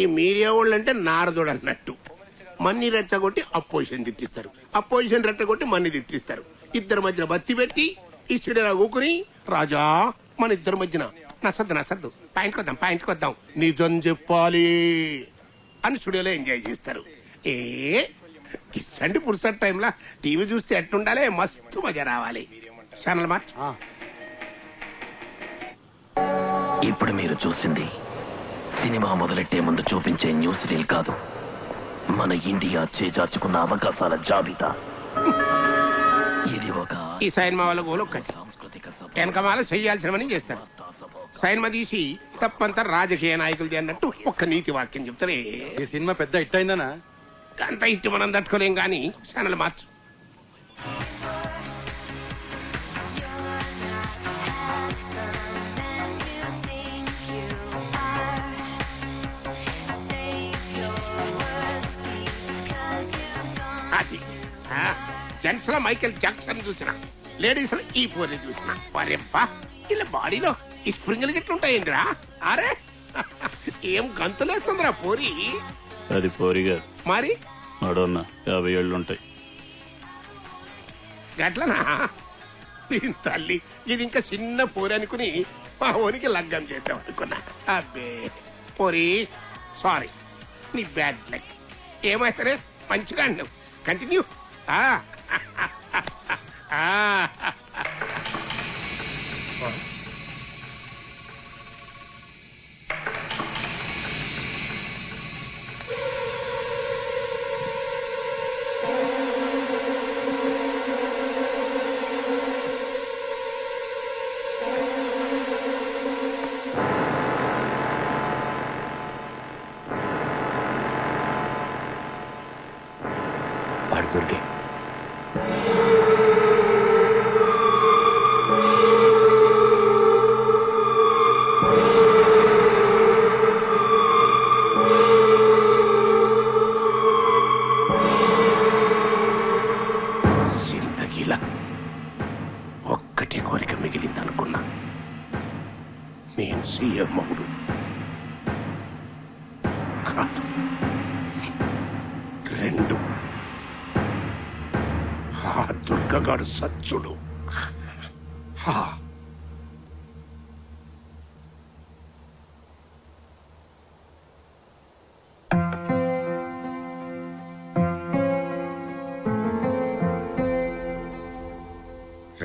S8: ఈ మీడియా వాళ్ళు అంటే నారదుడు అన్నట్టు. మన్ని రెచ్చగొట్టి అపోజిషన్ తిట్టిస్తారు, అపోజిషన్ రెచ్చగొట్టి మన్ని తిట్టిస్తారు. ఇద్దరి మధ్యన బత్తి పెట్టి ఈ స్టూడియోలో కూకుని రాజా మన ఇద్దరి మధ్యన నసద్దు పాయింట్కి వద్దాం నిజం చెప్పాలి అని స్టూడియోలో ఎంజాయ్ చేస్తారు. కిస్సండి పురుసట్ టైంలో టీవీ చూస్తే ఎట్టుండాలి, మస్తు మజా రావాలి. Channel March.
S17: ఇప్పుడు మీరు చూసింది సినిమా మొదలెట్టే ముందు చూపించే న్యూస్ రీల్ కాదు, మన ఇండియా చేజార్చుకున్న అవకాశాల జాబితా. ఇది ఒక
S8: ఈ సినిమా వాళ్ళ గోలు ఒక్కటి, వెనకమాల చెయ్యాల్సినవని చేస్తారు. సినిమా తీసి తప్పంతా రాజకీయ నాయకులది అన్నట్టు ఒక్క నీతి వాక్యం చెప్తారే.
S15: ఈ సినిమా పెద్ద హిట్ అయిందనా?
S8: అంత హిట్ మనం తట్టుకోలేం గానీ ఛానల్ మార్చు. జెంట్స్ లో మైకేల్ జాక్సన్ చూసిన, లేడీస్ లో ఈ పోరి చూసిన. వరెవ్వా ఇలా బాడీలో ఈ స్ప్రింగులు గిట్లుంటాయిందిరా. అరే ఏం గంతులేస్తుందిరా పోరి.
S18: అది పోరిగా
S8: మరి
S18: నడవన్నా 50 ఏళ్ళు ఉంటాయి.
S8: గట్లనా? దీని తల్లి ఇది ఇంకా చిన్న పోరి అనుకుని మా ఊరికి లగ్గం చేద్దాం అనుకున్నా. అబ్బే పోరి సారీ, నీ బ్యాడ్ లక్. ఏమైతే మంచిగా అన్నావు. కంటిన్యూ.
S10: వాడు దొరికే.
S8: జిందగీలా ఒక్కటే కోరిక మిగిలిందనుకున్నా. నేను సీఎం మగుడు కాదు. 2 ఆ దుర్గగాడు సచ్చుడు.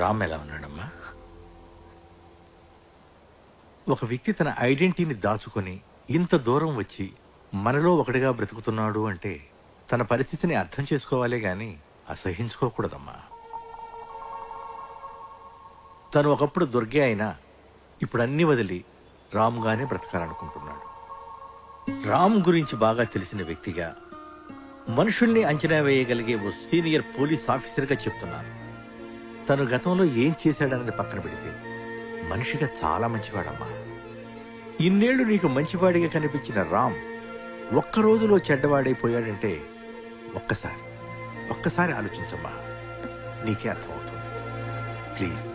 S6: రామ్ ఎలా ఉన్నాడమ్మా? ఒక వ్యక్తి తన ఐడెంటిటీని దాచుకొని ఇంత దూరం వచ్చి మనలో ఒకటిగా బ్రతుకుతున్నాడు అంటే తన పరిస్థితిని అర్థం చేసుకోవాలే గాని అసహించుకోకూడదమ్మా. తను ఒకప్పుడు దుర్గే అయినా ఇప్పుడు అన్ని వదిలి రామ్గానే బ్రతకాలనుకుంటున్నాడు. రామ్ గురించి బాగా తెలిసిన వ్యక్తిగా, మనుషుల్ని అంచనా వేయగలిగే ఓ సీనియర్ పోలీస్ ఆఫీసర్గా చెప్తున్నాను. తను గతంలో ఏం చేశాడన్నది పక్కన పెడితే మనిషిగా చాలా మంచివాడమ్మా. ఇన్నేళ్లు నీకు మంచివాడిగా కనిపించిన రామ్ ఒక్క రోజులో చెడ్డవాడైపోయాడంటే ఒక్కసారి ఆలోచించమ్మా. నీకే అర్థమవుతుంది. ప్లీజ్.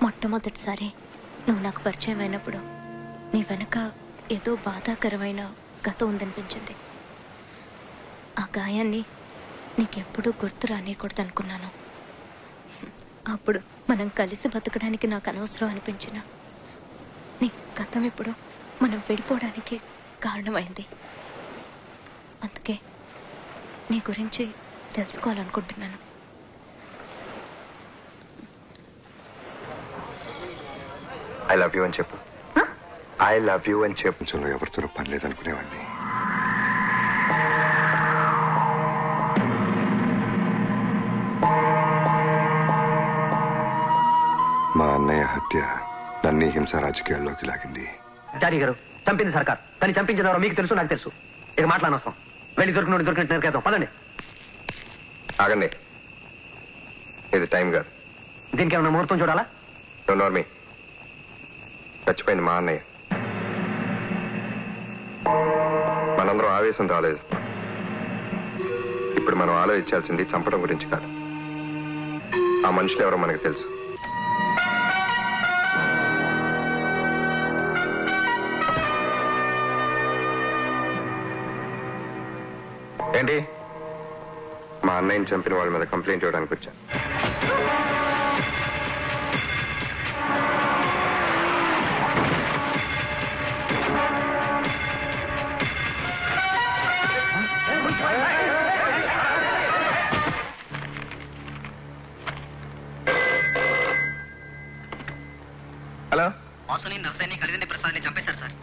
S12: మొట్టమొదటిసారి నువ్వు నాకు పరిచయం అయినప్పుడు నీ వెనక ఏదో బాధాకరమైన గతం ఉందనిపించింది. ఆ గాయాన్ని నీకెప్పుడూ గుర్తు రానియకూడదు అనుకున్నాను. అప్పుడు మనం కలిసి బతకడానికి నాకు అనవసరం అనిపించిన నీ గతం ఇప్పుడు మనం విడిపోవడానికి కారణమైంది. అందుకే నీ గురించి తెలుసుకోవాలనుకుంటున్నాను.
S3: ఐ లవ్ యూ అని చెప్పు. ఐ లవ్ యూ అని చెప్పు. చలో ఎవరితో పని లేదనుకునేవాడిని. మా అన్నయ్య హత్య నన్ను హింస రాజకీయాల్లోకి లాగింది.
S19: జారీ గారు, చంపింది సర్కార్, కానీ చంపించిన ఎవరో మీకు తెలుసు, నాకు తెలుసు. ఇక మాట్లాడనవసరం. వెళ్ళి దొరికినట్టు నరికేద్దాం. పదండి.
S3: ఆగండి, ఇది టైం కాదు.
S19: దీనికి ఏమన్నా ముహూర్తం చూడాలా?
S3: నోర్మి, చచ్చిపోయింది మా అన్నయ్య. మనందరం ఆవేశంతో ఆలోచిస్తాం. ఇప్పుడు మనం ఆలోచించాల్సింది చంపడం గురించి కాదు. ఆ మనుషులు ఎవరో మనకు తెలుసు. ఏంటి? మా అన్నయ్యని చంపిన వాళ్ళ మీద కంప్లైంట్ ఇవ్వడానికి వచ్చా. హలో,
S19: వాసుని, నర్సయ్యని, కలిగిన ప్రసాద్ని చంపేశారు సార్.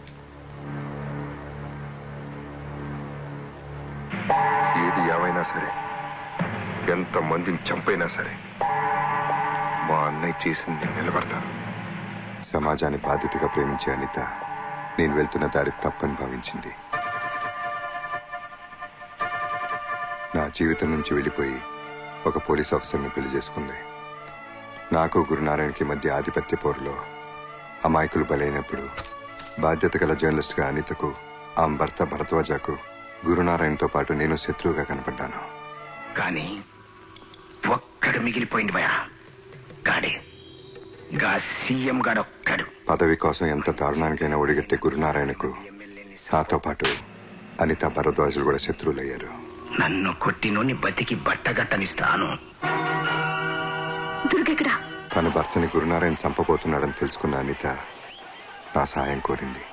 S3: ఏది ఏమైనా సరే, ఎంత మందిని చంపైనా సరే, మా అన్నయ్య చేసింది నిలబడతాను. సమాజాన్ని బాధ్యతగా ప్రేమించే అనిత నేను వెళ్తున్న దారి తప్పని భావించింది. నా జీవితం నుంచి వెళ్ళిపోయి ఒక పోలీస్ ఆఫీసర్ని పెళ్లి చేసుకుంది. నాకు గురునారాయణకి మధ్య ఆధిపత్య పోరులో అమాయకులు బలైనప్పుడు బాధ్యత గల జర్నలిస్ట్గా అనితకు, ఆమె భర్త భరద్వాజకు గురునారాయణతో పాటు నేను శత్రువుగా కనపడ్డాను.
S17: కానీ ఒక్కడు మిగిలిపోయింది భయ, గాడే గా సీఎం గాడొక్కడు.
S3: పదవి కోసం ఎంత దారుణానికైనా ఒడిగట్టే గురునారాయణకు నాతో పాటు అనిత భరద్వాజులు కూడా శత్రువులయ్యారు.
S17: నన్ను కొట్టినోని బతికి బట్టగట్టనిస్తాను.
S3: తన భర్తని గురునారాయణ చంపబోతున్నాడని తెలుసుకున్న అనిత నా సహాయం కోరింది.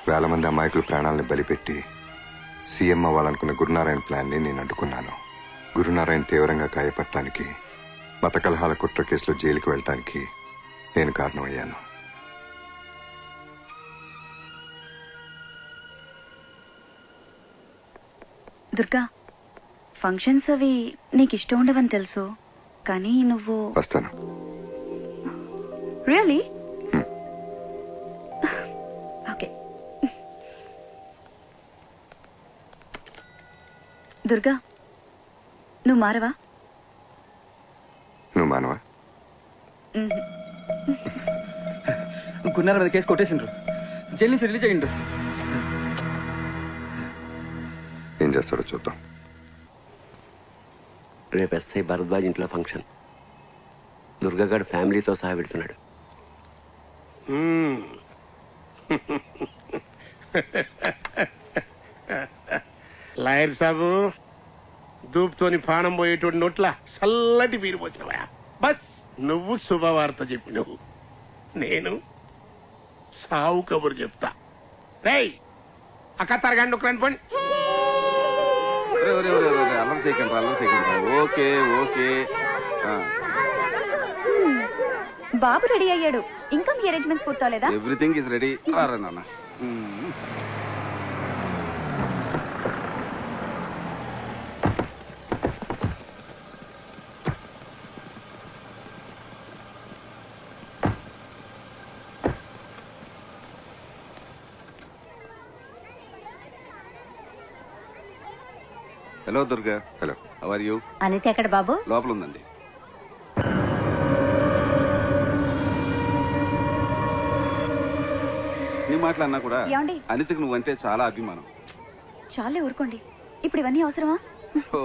S3: వేల మంది అమాయకుల ప్రాణాలను బలిపెట్టి సీఎం అవ్వాలనుకున్న గురునారాయణ ప్లాన్ని నేను అడ్డుకున్నాను. గురునారాయణ తీవ్రంగా గాయపడటానికి, మత కలహాల కుట్ర కేసులో జైలుకి వెళ్ళటానికి నేను కారణమయ్యాను.
S20: దుర్గా, ఫంక్షన్స్ అవి నీకు ఇష్టం ఉండవని తెలుసు, కానీ నువ్వు
S3: వస్తాను.
S20: రియలీ? ఓకే. దుర్గా, నువ్వు మారవా?
S3: నువ్వు మానవా?
S14: గురునారాయణ కేసు కొట్టేసిండ్రు, జైలు నుంచి రిలీజ్ అయ్యిండు.
S3: ఏం చేస్తాడో చూద్దాం.
S10: రేపు ఎస్ఐ భరద్వాజ్ ఇంట్లో ఫంక్షన్. దుర్గాగాడు ఫ్యామిలీతో సహా వెళ్తున్నాడు.
S8: లాయర్ సాబు, దూపుతోని పానం పోయేటువంటి నోట్ల చల్లటి బీరు పోసినవా? బస్ నువ్వు శుభవార్త చెప్పినవు, నేను సావు కబురు చెప్తా. రేయ్ అక్క తరగండి ఒక రండి పండి.
S15: అల్లం చేయకండి. Okay okay.
S20: బాబు రెడీ అయ్యాడు, ఇంకా మీ అరేంజ్మెంట్స్ పూర్తవలేదా?
S15: Everything is ready. నాన్న hello Durga.
S3: Hello,
S15: how are you?
S20: Anitha ఎక్కడ బాబు?
S15: లోపల ఉందండి. నీ మాటలన్నా కూడా
S20: ఏమండి?
S15: అనితకు నువ్వంటే చాలా అభిమానం.
S20: చాలే ఊరుకోండి, ఇప్పుడు ఇవన్నీ అవసరమా?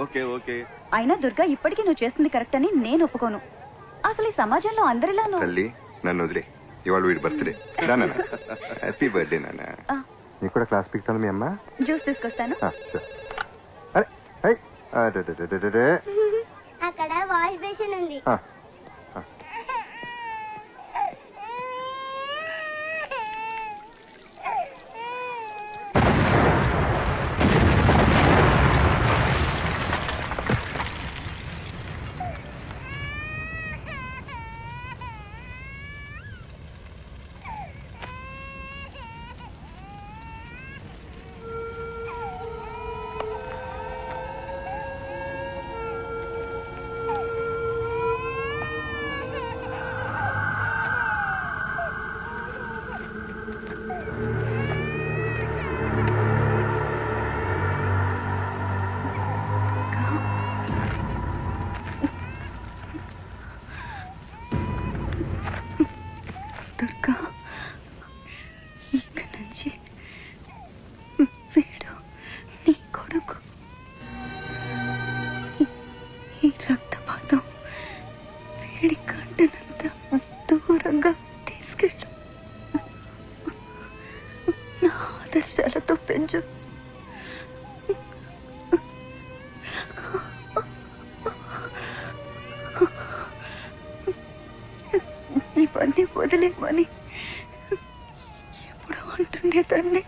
S15: Okay okay.
S20: అయినా దుర్గా, ఇప్పటికీ నువ్వు చేస్తుంది కరెక్ట్ అని నేను ఒప్పుకోను. అసలు ఈ సమాజంలో అందరిలా
S3: తల్లి నన్ను వదిలే, ఇవాళ వీడి బర్త్డే. హ్యాపీ బర్త్డే నాన్న. నీకు కూడా క్లాస్ పిక్తాను మీ అమ్మ.
S20: జ్యూస్ తీసుకొస్తాను.
S4: అక్కడ వాష్ బేసిన్ ఉంది.
S20: ఇవన్నీ వదిలేమని ఎప్పుడు అంటుండే తల్లి.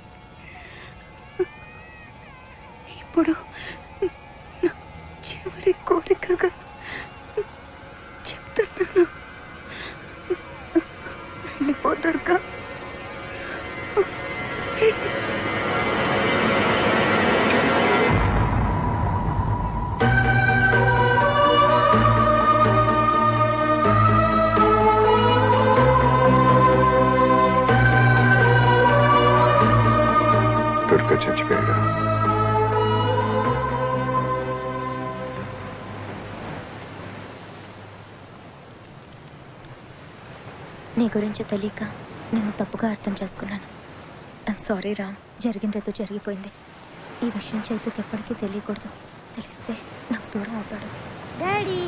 S20: ఇప్పుడు నా చివరి కోరికగా చెప్తున్నాను, వెళ్ళిపోతారుగా.
S12: నీ గురించి తెలియక నేను తప్పుగా అర్థం చేసుకున్నాను. I'm sorry Ram. జరిగిందేదో జరిగిపోయింది. ఈ విషయం చైతుకి ఎప్పటికీ తెలియకూడదు. తెలిస్తే నాకు దూరం అవుతాడు.
S4: Daddy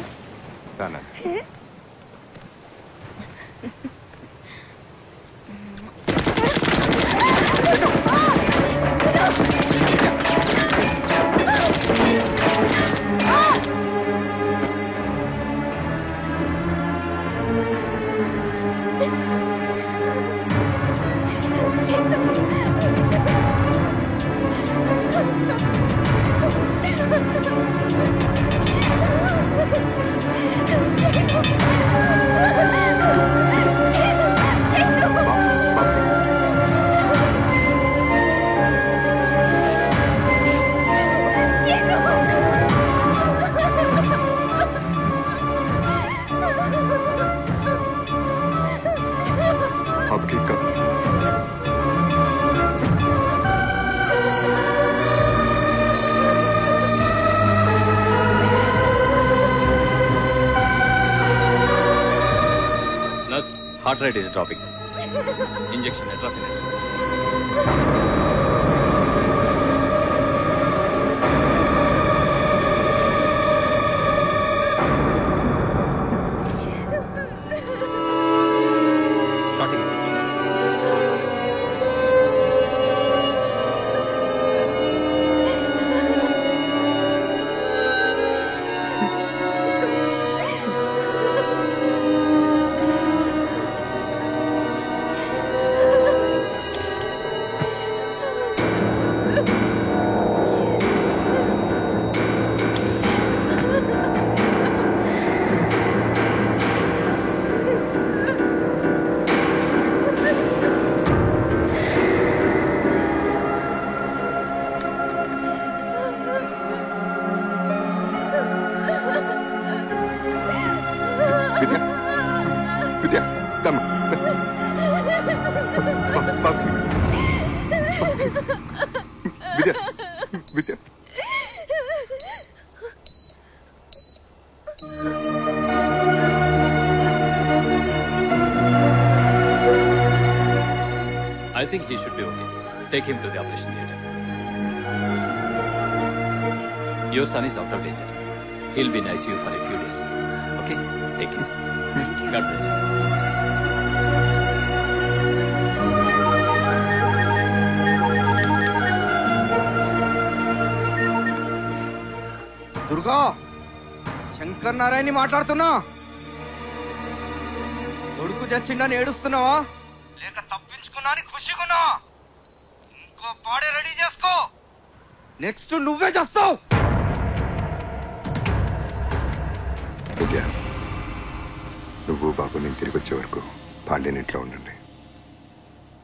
S11: Heart rate is dropping. Injection atrofinated. Starting CPR. I think he should be okay. Take him to the operation theatre. Your son is out of danger. He'll be in ICU for a few days. Okay? Take him. God bless you.
S14: Durga, Shankar నారాయణని మాట్లాడుతున్నా. కొడుకు చచ్చిండని ఏడుస్తున్నావా లేక తప్పించుకున్నా అని ఖుషిగున్నా? ఇంకో body ready చేసుకో. Next నువ్వే చేస్తావు.
S3: నువ్వు బాబు నేను తిరిగి వచ్చే వరకు పాండ్యన్ ఇంట్లో ఉండండి.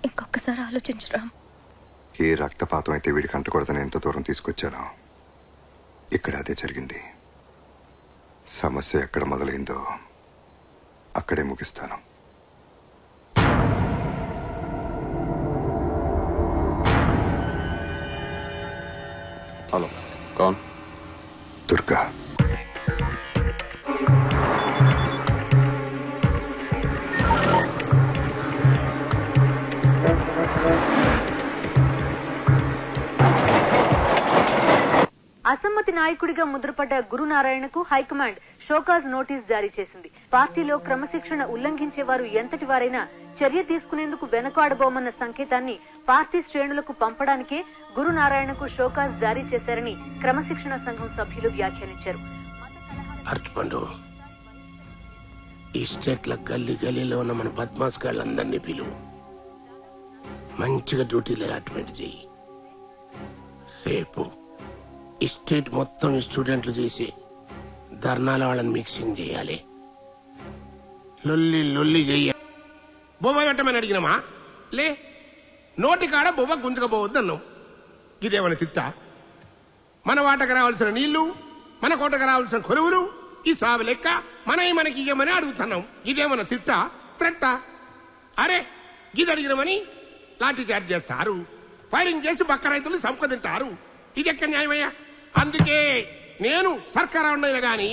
S12: ఇంకొకసారి ఆలోచించరా.
S3: ఏ రక్తపాతం అయితే వీడికి అంటకూడదని ఎంత దూరం తీసుకొచ్చానో ఇక్కడ అదే జరిగింది. సమస్య ఎక్కడ మొదలైందో అక్కడే ముగిస్తాను.
S10: హలో, కౌన్?
S3: దుర్గా.
S2: అసమ్మతి నాయకుడిగా ముద్రపడ్డ గురునారాయణకు హైకమాండ్ షోకాజ్ నోటీస్ జారీ చేసింది. పార్టీలో క్రమశిక్షణ ఉల్లంఘించే వారు ఎంతటి వారైనా చర్య తీసుకునేందుకు వెనకాడబోమన్న సంకేతాన్ని పార్టీ శ్రేణులకు పంపడానికే గురునారాయణకు షోకాజ్ జారీ చేశారని క్రమశిక్షణ సంఘం సభ్యులు వ్యాఖ్యానించారు.
S8: అర్చుపండు, ఈ స్టేట్ల గల్లీ గల్లీలో ఉన్న మన బద్మాస్ గాళ్ళందరినీ పిలువు. మంచిగా డ్యూటీలు అలాట్మెంట్ చెయ్యి. రేపు ఈ స్టేట్ మొత్తం ఈ స్టూడెంట్లు చేసి ధర్నాల వాళ్ళని మిక్సింగ్ చేయాలి. లొల్లి లొల్లి చెయ్య. బొమ్మ పెట్టమని అడిగినామా? లే, నోటి కాడ బొమ్మ గుంజకపోవద్దన్నావు. ఇదేమన్నా తిట్టా? మన వాటకు రావాల్సిన నీళ్లు, మన కోటకు రావాల్సిన కొలువులు, ఈ సాగు లెక్క మనకి ఇయ్యమని అడుగుతున్నాం. ఇదేమన్నా తిట్టా? త్రెట్టా? అరే, ఇది అడిగినామని లాఠీ చార్జ్ చేస్తారు, ఫైరింగ్ చేసి బక్క రైతులు సంప తింటారు. ఇది ఎక్కడ న్యాయమయ్యా? అందుకే నేను సర్కారు ఉండైనా గాని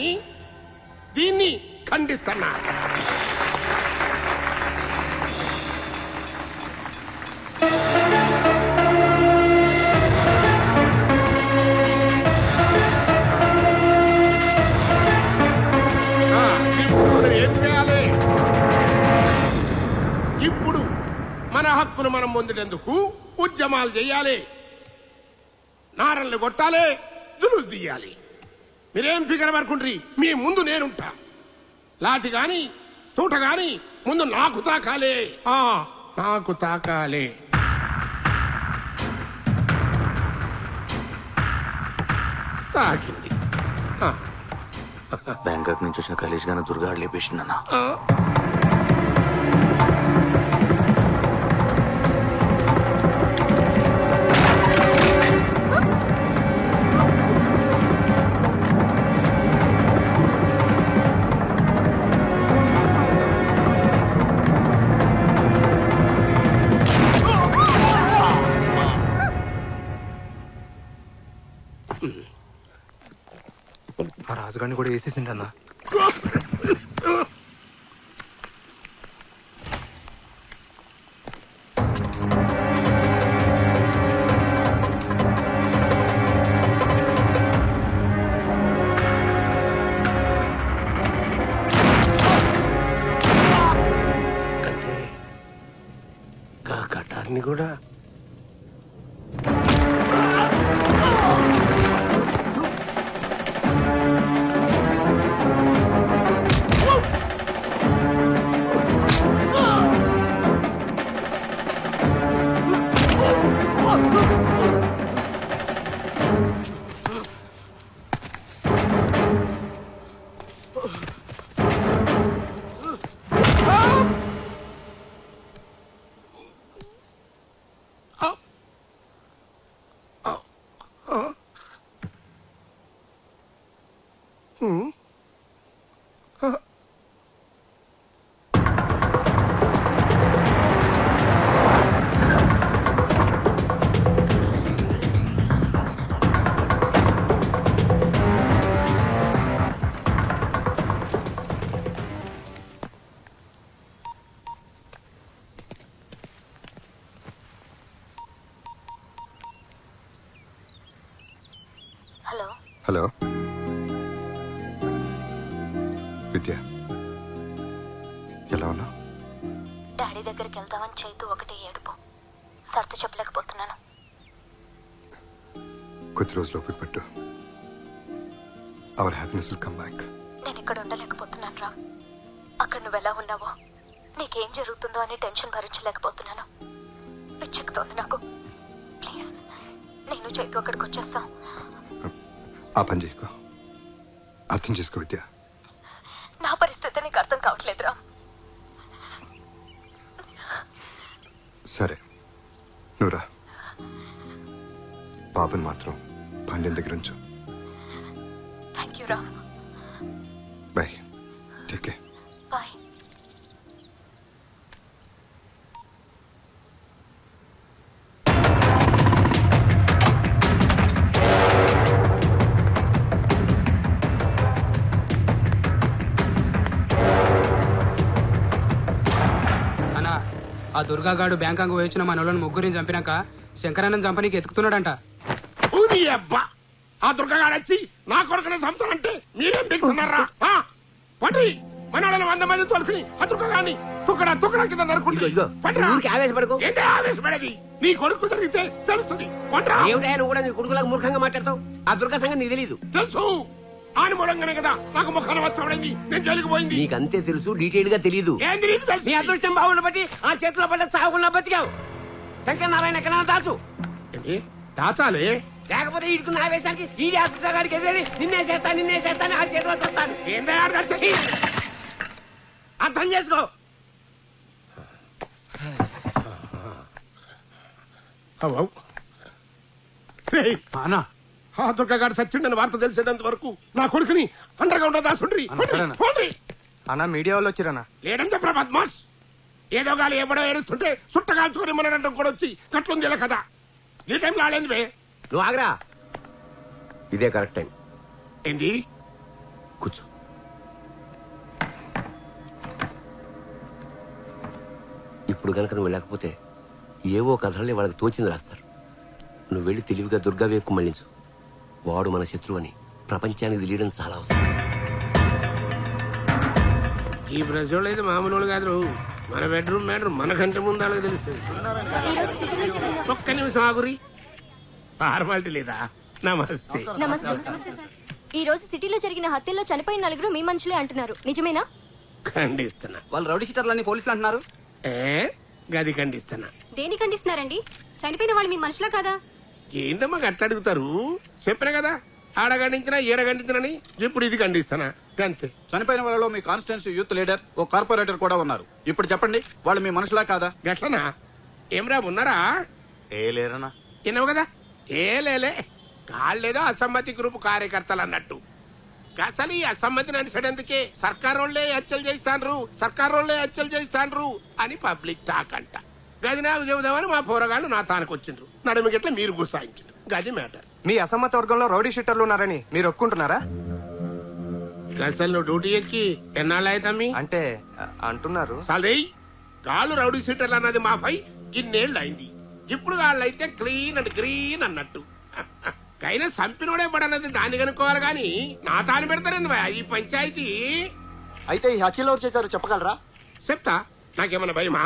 S8: దీన్ని ఖండిస్తున్నా. మార్పును మనం పొందేందుకు ఉద్యమాలు చేయాలి, నారన్లు కొట్టాలి, జులులు తీయాలి. మీరేం ఫిగర్ పడుకుంటారు, మీ ముందు నేనుంటా. లాటి గాని తూట గాని ముందు నాకు తాకాలే, నాకు తాకాలే. తాకింది.
S6: బ్యాంకాక్ నుంచి వచ్చిన ఖలీజ్ గానే దుర్గా లేపేసిందన్నా.
S1: ఆ రాజుగారిని కూడా వేసేసిండన్నా.
S8: కటార్ని కూడా
S3: హలో విద్య, ఎలా ఉన్నా?
S12: డాడీ దగ్గరికి వెళ్దామని చైతు ఒకటే ఏడుపు, సర్ది చెప్పలేకపోతున్నాను.
S3: కొద్ది రోజులు ఓపిక పట్టు. Our happiness will come back.
S12: నేను ఇక్కడ ఉండలేకపోతున్నాను రా. అక్కడ నువ్వు ఎలా ఉన్నావో, నీకేం జరుగుతుందో అని టెన్షన్ భరించలేకపోతున్నాను. పిచ్చెక్కుతోంది నాకు. ప్లీజ్ నేను చైతు అక్కడికి వచ్చేస్తాం.
S3: ఆ పని చేయకు, అర్థం చేసుకో విద్య.
S12: నా పరిస్థితి నీకు అర్థం కావట్లేదురా.
S3: సరే నువ్వురా, బాబుని మాత్రం పాండ్యం దగ్గర ఉంచు.
S12: థ్యాంక్ యూ రా.
S3: Bye, take care.
S12: బాయ్.
S21: ఆ దుర్గాగాడు బ్యాంకాంగ్ వచ్చిన మన వాళ్ళని ముగ్గురిని చంపినాక శంకరానంద్ చంపనీకి ఎత్తుకుతున్నాడంట.
S8: ఆ దుర్గాగాడు వచ్చి నా కొడుకునే చంపుతానంటే మీరేం బిగుతున్నారా? పండి మన వాళ్ళని 100 మంది తోలుకుని ఆ దుర్గాగాడిని తుక్కడా కింద నరుకుంటే
S22: ఆవేశపడకు.
S8: ఏంటి ఆవేశపడేది? నీ కొడుకు జరిగితే తెలుస్తుంది.
S22: ఏమిటా నువ్వు కూడా నీ కొడుకులకు మూర్ఖంగా మాట్లాడతావు? ఆ దుర్గా సంగతి నీకు తెలీదు.
S8: తెలుసు, ఆని మూలంగానే కదా నాకు ముఖాన వచ్చబడింది, నేను జైలుకు పోయింది.
S22: నీకు అంతే తెలుసు, డీటెయిల్ గా తెలీదు. నీ అదృష్టం బాగుండ బట్టి ఆ చేతిలో పడ్డ సాగుకుండా బతికావు. శంకర్ నారాయణ ఎక్కడైనా దాచు.
S8: దాచాలి,
S22: లేకపోతే ఈడుకున్న ఆవేశానికి ఈడి ఆస్పత్రికి ఎదురని నిన్నే చేస్తాను ఆ చేతిలో చేస్తాను. అర్థం చేసుకో.
S8: ఆ దుర్గాగాడు సచ్చిండని వార్త తెలిసేంత వరకు నా కొడుకుని అండర్ గ్రౌండ్ దాసుండ్రి.
S1: అన్నా మీడియా వాళ్ళు వచ్చిరన్నా.
S8: లేడంటే బద్మాష్ ఏదో గాలి ఎవడో ఏడుస్తుంటే సుట్ట కాల్చుకుని మనడం కూడా వచ్చి గట్లుంది ఇలా కదా. ఈ టైంలో ఆడేంది
S22: నువ్వు ఆగరా, ఇదే కరెక్ట్ టైం.
S8: ఏంది?
S22: కూర్చో. ఇప్పుడు గనక నువ్వు వెళ్ళకపోతే ఏవో కథలని వాళ్ళకి తోచింది రాస్తారు. నువ్వు వెళ్ళి తెలివిగా దుర్గా వైపు మళ్ళించు. వాడు మన శత్రువు అని ప్రపంచానికి తెలియడం చాలా అవసరం.
S8: ఈ ప్రజలు అయితే మామూలు కాదు. మన బెడ్రూమ్ మ్యాటర్ మనకంటే ముందు అలాగే తెలుస్తుంది. ఒక్క నిమిషం ఆగురి, ఫార్మాలిటీ లేదా? నమస్తే.
S5: ఈ రోజు సిటీలో జరిగిన హత్యల్లో చనిపోయిన 4 మీ మనుషులే అంటున్నారు, నిజమేనా?
S8: ఖండిస్తున్నా.
S14: వాళ్ళు రౌడీ షీటర్లని పోలీసులు అంటున్నారు.
S8: గది ఖండిస్తున్నా.
S5: దేని ఖండిస్తున్నారండి? చనిపోయిన వాళ్ళు మీ మనుషులా కాదా?
S8: ఏందమ్మా గట్ల అడుగుతారు? చెప్పిన కదా, ఆడ ఖండించినా ఈడ ఖండించినని. ఇప్పుడు ఇది ఖండిస్తానా అంతే.
S9: చనిపోయిన వాళ్ళలో మీ కాన్స్టిట్యూన్సీ యూత్ లీడర్, ఓ కార్పొరేటర్ కూడా ఉన్నారు. ఇప్పుడు చెప్పండి, వాళ్ళు మీ మనుషులా కాదా?
S8: గట్లనా? ఏమ్రా ఉన్నారా?
S6: ఏ లేరనా?
S8: విన్నావు కదా, ఏ లేలే. కాళ్ళేదో అసమ్మతి గ్రూప్ కార్యకర్తలు అన్నట్టు. అసలు ఈ అసమ్మతిని అనిసడేందుకే సర్కారోళ్లే హత్యలు చేస్తాండ్రు అని పబ్లిక్ టాక్ అంట. గది నాకు చెబుదామని మా పోరగాళ్ళు నా తానికి వచ్చిండ్రు. నడుము గిట్ల మీరు గుసాయించండి. గది మ్యాటర్.
S1: మీ అసమ్మత వర్గంలో రౌడీ షీటర్లు ఉన్నారని మీరు ఒప్పుకుంటున్నారా?
S8: అసలు నువ్వు డ్యూటీ ఎక్కి ఎన్నాళ్ళు అవుతామి
S1: అంటే అంటున్నారు.
S8: సరే, గాళ్ళు రౌడీ షీటర్లు అన్నది మా ఫై ఇన్నేళ్ళు అయింది. ఇప్పుడు వాళ్ళు అయితే క్లీన్ అండ్ గ్రీన్ అన్నట్టు. కైనా సంపినోడే పడన్నది దాన్ని కనుక్కోవాలి గాని నా తాను పెడతారండి ఈ పంచాయతీ.
S1: అయితే ఈ హత్యలు ఎవరు చేశారు చెప్పగలరా?
S8: చెప్తా, నాకేమన్నా భయమా?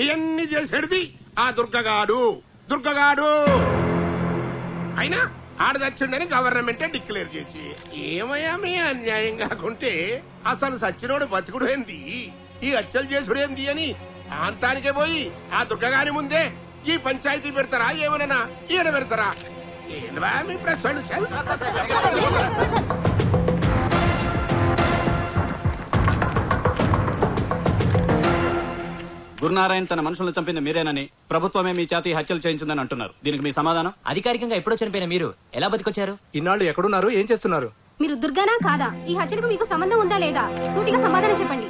S8: ఇవన్నీ చేసేది ఆ దుర్గగాడు. అయినా ఆడదచ్చిండని గవర్నమెంటే డిక్లేర్ చేసి ఏమయ్యా మీ అన్యాయం కాకుంటే అసలు సచ్చినోడు బతుకుడు ఏంది, ఈ హత్యలు చేసుడు ఏంది అని ప్రాంతానికే పోయి ఆ దుర్గగాని ముందే ఈ పంచాయతీ పెడతారా? ఏమన్నా ఈయన పెడతారా? ఏంటా మీ ప్రశ్నలు?
S9: గురునారాయణ తన మనుషులను చంపింది మీరేనని, ప్రభుత్వమే మీ చేతి హత్యలు చేయించిందని అంటున్నారు. దీనికి మీ సమాధానం?
S23: అధికారికంగా ఎప్పుడో చనిపోయిన మీరు ఎలా బతికొచ్చారు?
S1: ఇన్నాళ్ళు ఎక్కడున్నారు, ఏం చేస్తున్నారు?
S5: మీరు దుర్గానా కాదా? ఈ హత్యలకు మీకు సంబంధం ఉందా లేదా? సూటిగా సమాధానం చెప్పండి.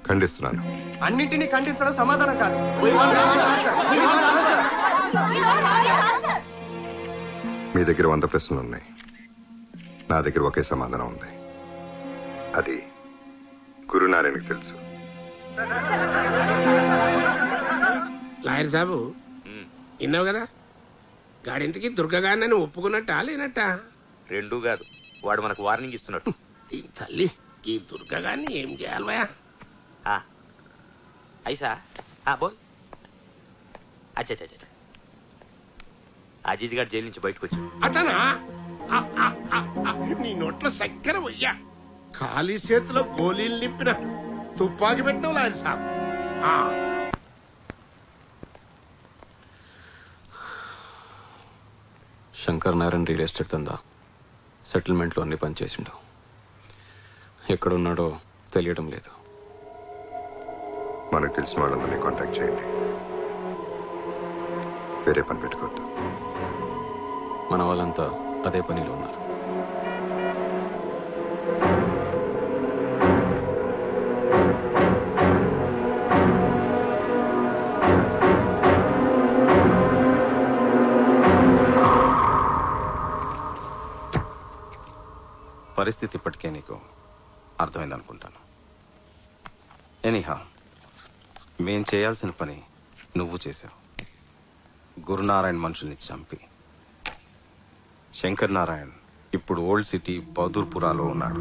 S3: ఖండిస్తున్నాను.
S1: అన్నింటినీ ఖండించడం సమాధానం కాదు.
S3: మీ దగ్గర 100 ప్రశ్నలు ఉన్నాయి, నా దగ్గర ఒకే సమాధానం ఉంది. అది గురునారాయణకి తెలుసు.
S8: లాయర్ సాబు, విన్నావు కదా, గాడింతకి దుర్గగాన్ని ఒప్పుకున్నట్టా లేనట్టా?
S6: రెండూ కాదు, వాడు మనకు వార్నింగ్ ఇస్తున్నట్టు.
S8: తల్లి, ఈ దుర్గగాన్ని ఏం చేయాలి భయా?
S6: ఐసా బోల్. అచ్చా అజీజ్ గారు జైలు నుంచి బయటకు వచ్చి
S8: అతనా? నీ నోట్లో చక్కెర పోయ్యా, ఖాళీ చేతిలో గోళీలు నింపిన తుపాకి పెట్టినావు లాయర్ సాబ్.
S24: శంకర్ నారాయణ రియల్ ఎస్టేట్ దందా సెటిల్మెంట్లో అన్ని పనిచేసిండు. ఎక్కడున్నాడో తెలియడం లేదు.
S3: మనకు తెలిసిన వాళ్ళందరినీ కాంటాక్ట్ చేయండి, వేరే పని పెట్టుకోవద్దు.
S24: మన వాళ్ళంతా అదే పనిలో ఉన్నారు.
S15: పరిస్థితి ఇప్పటికే నీకు అర్థమైందనుకుంటాను. ఎనీహా, మేం చేయాల్సిన పని నువ్వు చేశావు. గురునారాయణ మనుషుల్ని చంపి. శంకర్ నారాయణ్ ఇప్పుడు ఓల్డ్ సిటీ బహదూర్పురాలో ఉన్నాడు.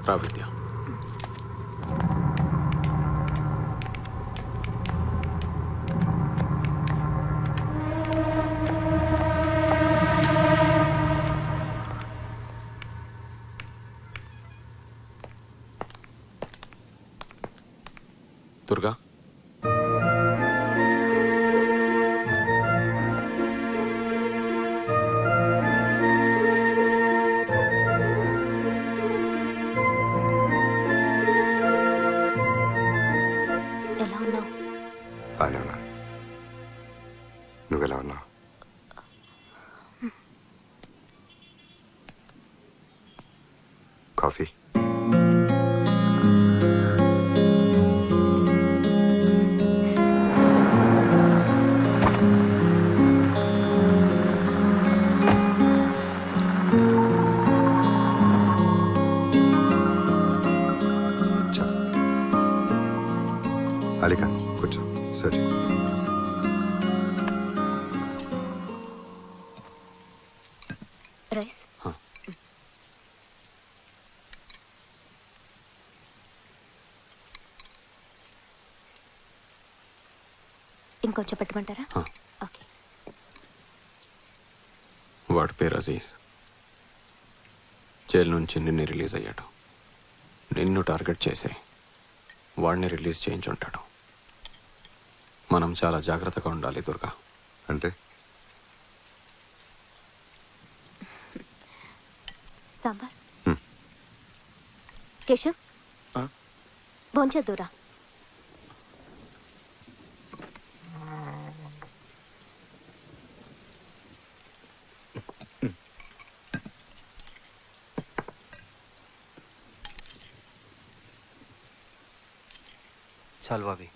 S24: రా విద్య. దుర్గా,
S5: ఎలా ఉన్నావు?
S3: బాగానే ఉన్నాను. నువ్వెలా ఉన్నావు? కాఫీ? అలీఖాన్ కూర్చో. సరే,
S5: రైస్. ఇంకొంచెం పెట్టమంటారా? ఓకే.
S24: వాడి పేరు అజీజ్. జైలు నుంచి నిన్ను రిలీజ్ అయ్యాడు. నిన్ను టార్గెట్ చేసి వాడిని రిలీజ్ చేయించుంటాడు. మనం చాలా జాగ్రత్తగా ఉండాలి దుర్గా.
S3: అంటే
S5: సాంబార్. కేశవ్, భోంచేద్దురా.
S7: చాలు బాబీ.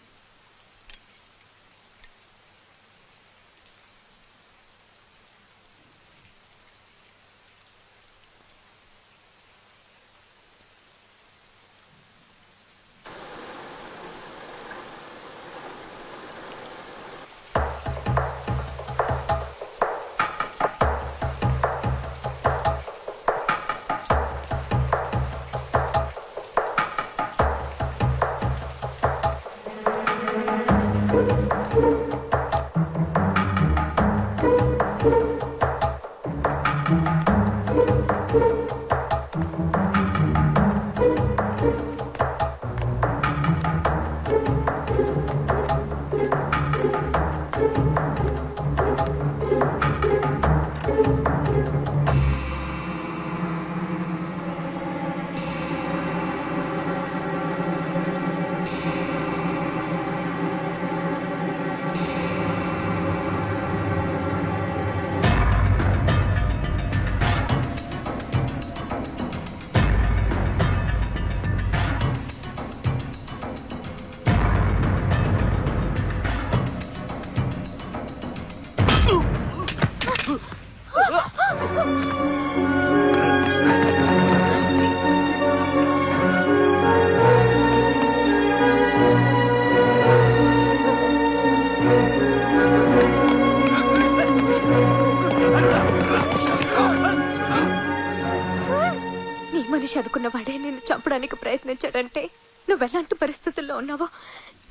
S12: మనిషి అనుకున్న వాడే నిన్ను చంపడానికి ప్రయత్నించాడంటే నువ్వెలాంటి పరిస్థితుల్లో ఉన్నావో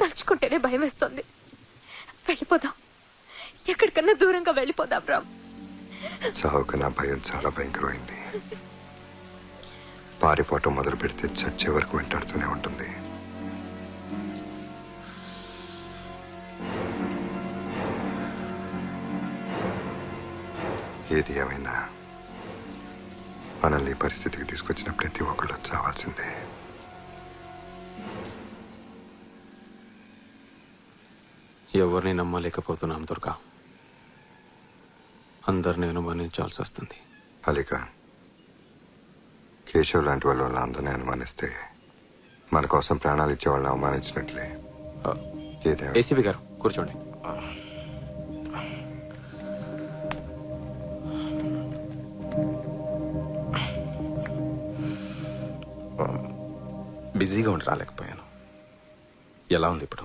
S12: తలుచుకుంటేనే భయం వేస్తుంది. వెళ్ళిపోదాం, ఎక్కడికన్నా దూరంగా వెళ్ళిపోదాం రామ్.
S3: చావుకు నా భయం చాలా భయంకరమైంది. పారిపోవటం మొదలు పెడితే చచ్చే వరకు వెంటాడుతూనే ఉంటుంది. ఏది ఏమైనా మనల్ని పరిస్థితికి తీసుకొచ్చిన ప్రతి ఒక్కళ్ళు చావాల్సిందే.
S24: ఎవరిని నమ్మలేకపోతున్నాం దుర్గా. అందరిని అనుమానించాల్సి వస్తుంది.
S3: అలీఖాన్, కేశవ్ లాంటి వాళ్ళ అందరినీ అనుమానిస్తే మన కోసం ప్రాణాలు ఇచ్చే వాళ్ళని అవమానించినట్లే.
S24: ఏసీపీ గారు కూర్చోండి.
S15: బిజీగా ఉండి రాలేకపోయాను. ఎలా ఉంది ఇప్పుడు?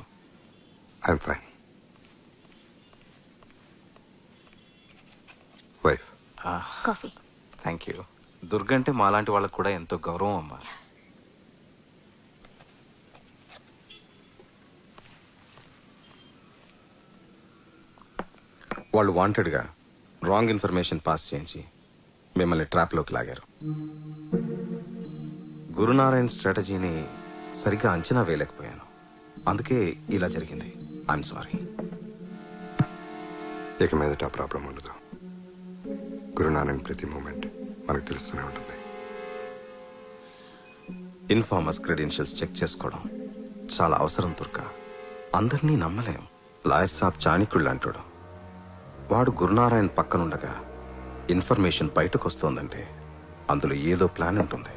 S3: I'm fine. Wife
S5: coffee.
S15: Thank you. Durga అంటే మాలాంటి వాళ్ళకు కూడా ఎంతో గౌరవం అమ్మా. వాళ్ళు వాంటెడ్గా రాంగ్ ఇన్ఫర్మేషన్ పాస్ చేయించి మిమ్మల్ని ట్రాప్లోకి లాగారు. గురునారాయణ్ స్ట్రాటజీని సరిగ్గా అంచనా వేయలేకపోయాను. అందుకే ఇలా జరిగింది. I'm sorry.
S3: ఇక మీదట ప్రాబ్లం ఉండదు. గురునారాయణ్ ప్రతి మూమెంట్ మనకు తెలుస్తూనే ఉంటుంది.
S15: ఇన్ఫార్మర్స్ క్రెడెన్షియల్స్ చెక్ చేసుకోవడం చాలా అవసరం దుర్గా. అందరినీ నమ్మలేం. లాయర్ సాబ్ చాణిక్యుళ్ళు అంటాడు. వాడు గురునారాయణ్ పక్కనుండగా ఇన్ఫర్మేషన్ బయటకు వస్తోందంటే అందులో ఏదో ప్లాన్ ఉంటుంది.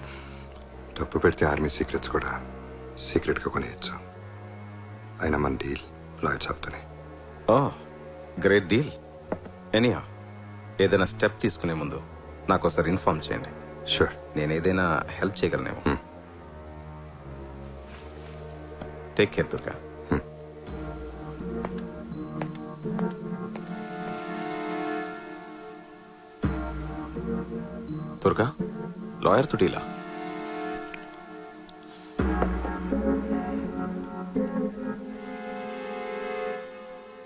S3: తప్పు పెడితే ఆర్మీ సీక్రెట్స్ కూడా సీక్రెట్గా కొనేయచ్చు. అయినా మన డీల్ లాయర్ సాబ్తోనే.
S15: ఓ గ్రేట్ డీల్. ఎనీహా, ఏదైనా స్టెప్ తీసుకునే ముందు నాకు ఒకసారి ఇన్ఫార్మ్ చేయండి.
S3: షూర్.
S15: నేను ఏదైనా హెల్ప్ చేయగలనేమో. Take care Durga.
S24: Durga, lawyer తో డీలా?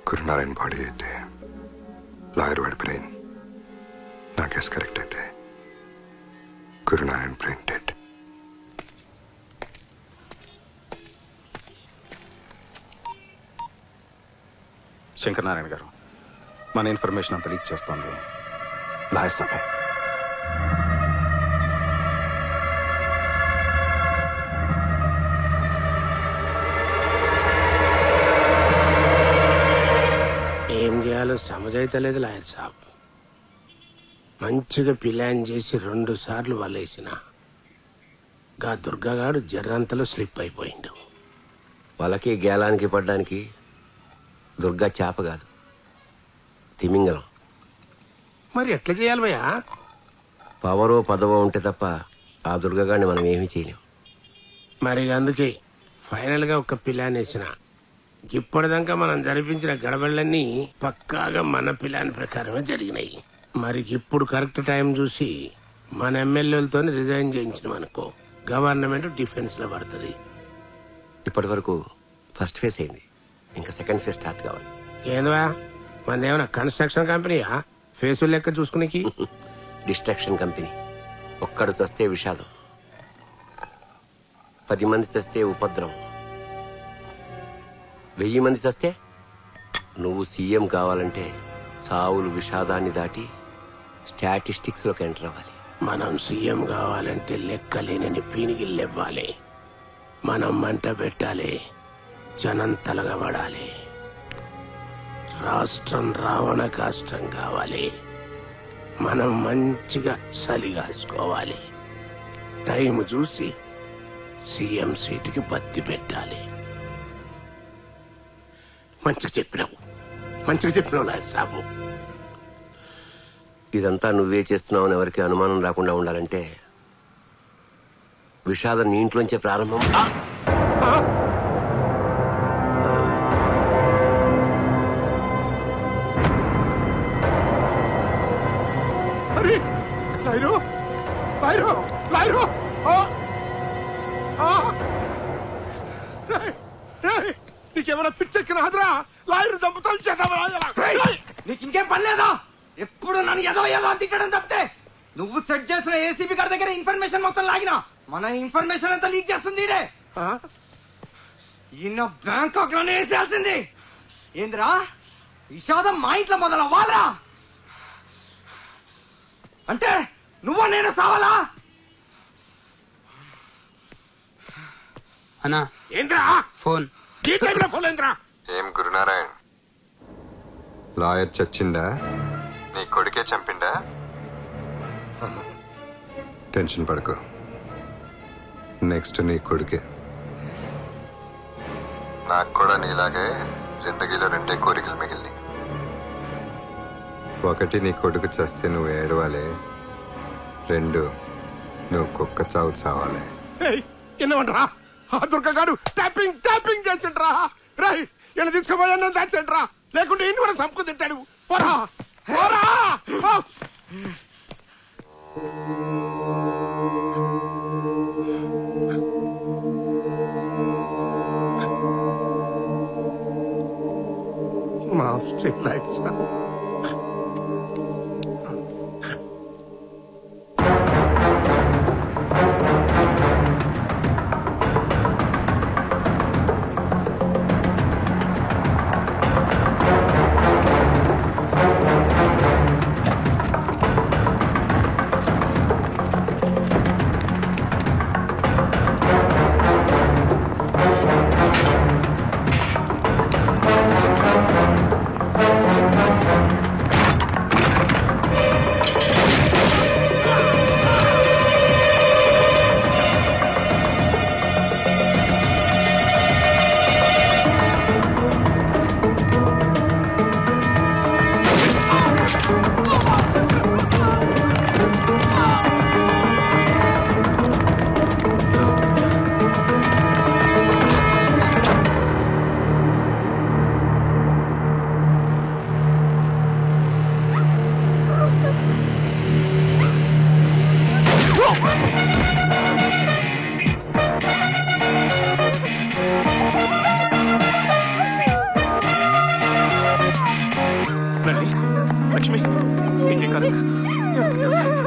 S3: గురునారాయణ బాడీ అయితే లాయర్ వాడి బ్రెయిన్, నా కేసు కరెక్ట్ అయితే గురునారాయణ బ్రెయిన్ డెడ్.
S15: శంకర్ నారాయణ గారు, మన ఇన్ఫర్మేషన్ అంతా లీక్ చేస్తోంది లాయర్ సభ.
S8: ఏం చేయాలో సమజైతలేదు లాయర్ సాబ్. మంచిగా ప్లాన్ చేసి 2 సార్లు వలేసిన గా దుర్గాగాడు జర్రంతలో స్లిప్ అయిపోయిండు.
S22: వాళ్ళకి గేలానికి పడ్డానికి దుర్గా చేప కాదు, తిమింగలం.
S8: మరి ఎట్లా చేయాలి భయ్యా?
S22: పవరో పదవో ఉంటే తప్ప ఆ దుర్గగాడిని మనం ఏమీ చేయలేం.
S8: మరి అందుకే ఫైనల్ గా ఒక ప్లాన్ వేసిన. ఇప్పటిదాకా మనం జరిపించిన గడబళ్ళన్నీ పక్కాగా మన ప్లాన్ ప్రకారమే జరిగినాయి. మరి ఇప్పుడు కరెక్ట్ టైం చూసి మన ఎమ్మెల్యేలతో రిజైన్ చేయించినాం అనుకో, గవర్నమెంట్ డిఫెన్స్ లో పడుతుంది.
S22: ఇప్పటి వరకు ఫస్ట్ ఫేజ్ అయింది, ఇంకా సెకండ్ ఫేజ్ స్టార్ట్ కావాలి.
S8: ఏందా మనదేమన్నా కన్స్ట్రక్షన్ కంపెనీయా ఫేసులు లెక్క చూసుకునేకి?
S22: Distraction company. ఒక్కడు చస్తే విషాదం, 10 మంది చస్తే ఉపద్రవం, 1000 మంది చస్తే నువ్వు సీఎం కావాలంటే చావులు విషాదాన్ని దాటి స్టాటిస్టిక్స్ లోకి ఎంటర్ అవ్వాలి.
S8: మనం సీఎం కావాలంటే లెక్కలేనని పీనిగిల్లెవ్వాలి. మనం మంట పెట్టాలి, జనం తలగబడాలి. రాష్ట్రం రావణ కాష్టం కావాలి. మనం మంచిగా సలిగాసుకోవాలి. టైం చూసి సీఎం సీటుకి బత్తి పెట్టాలి. మంచిగా చెప్పినావు లాయర్ సాబు.
S22: ఇదంతా నువ్వే చేస్తున్నావని ఎవరికి అనుమానం రాకుండా ఉండాలంటే విషాదం నీ ఇంట్లోంచే ప్రారంభం.
S8: అరే లాయరు, లాయరు, లాయరు! నీకేమైనా పిచ్చెక్కిన హదరా? లాయరు చంపుతాను చేద్దామా?
S14: నీకు ఇంకేం పని లేదా? ఎప్పుడు నన్ను ఏదో తిట్టడం తప్పితే. నువ్వు సెట్ చేసిన ఏసీబీ గారి దగ్గర ఇన్ఫర్మేషన్ మొత్తం లాగినా మన ఇన్ఫర్మేషన్ అంతా లీక్ చేస్తుంది. ఈయన బ్యాంకాక్ లోనే వేసేయాల్సింది. ఏందిరా విషాదం మా ఇంట్లో మొదలవ్వాలరా? అంటే నువ్వు నేను సావాలా?
S21: అన్నా
S8: ఏంద్రా
S21: ఫోన్?
S8: ఈ టైంలో ఫోన్ ఏంద్రా?
S3: ఏం గురునారాయణ్, లాయర్ చచ్చిండా? నీ కొడుకే చంపిండా? టెన్షన్ పడకు, నెక్స్ట్ నీ కొడుకే. నాకు కూడా నీలాగే జిందగీలో 2 కోరికలు మిగిలినాయి. ఒకటి నీ కొడుకు చస్తే నువ్వు ఏడవాలి, 2 నువ్వు కుక్క చావు చావాలి.
S8: ఎన్నమంటరా? ఆ దుర్గగాడు ట్యాపింగ్ చేసిండ్రా. రై ఇలా తీసుకుపోయా దాచండ్రా, లేకుంటే ఇన్ని కూడా సంపుకు తింటాడు. పోరా పోరా! మా స్ట్రీట్ లైట్స్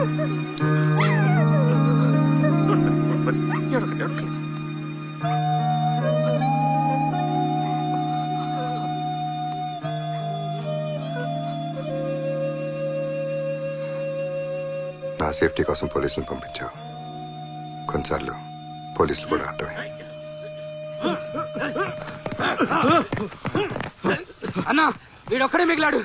S3: నా సేఫ్టీ కోసం పోలీసులు పంపించావు. కొన్నిసార్లు పోలీసులు కూడా అడ్డమే.
S21: అన్నా వీడొక్కడే మిగిలాడు.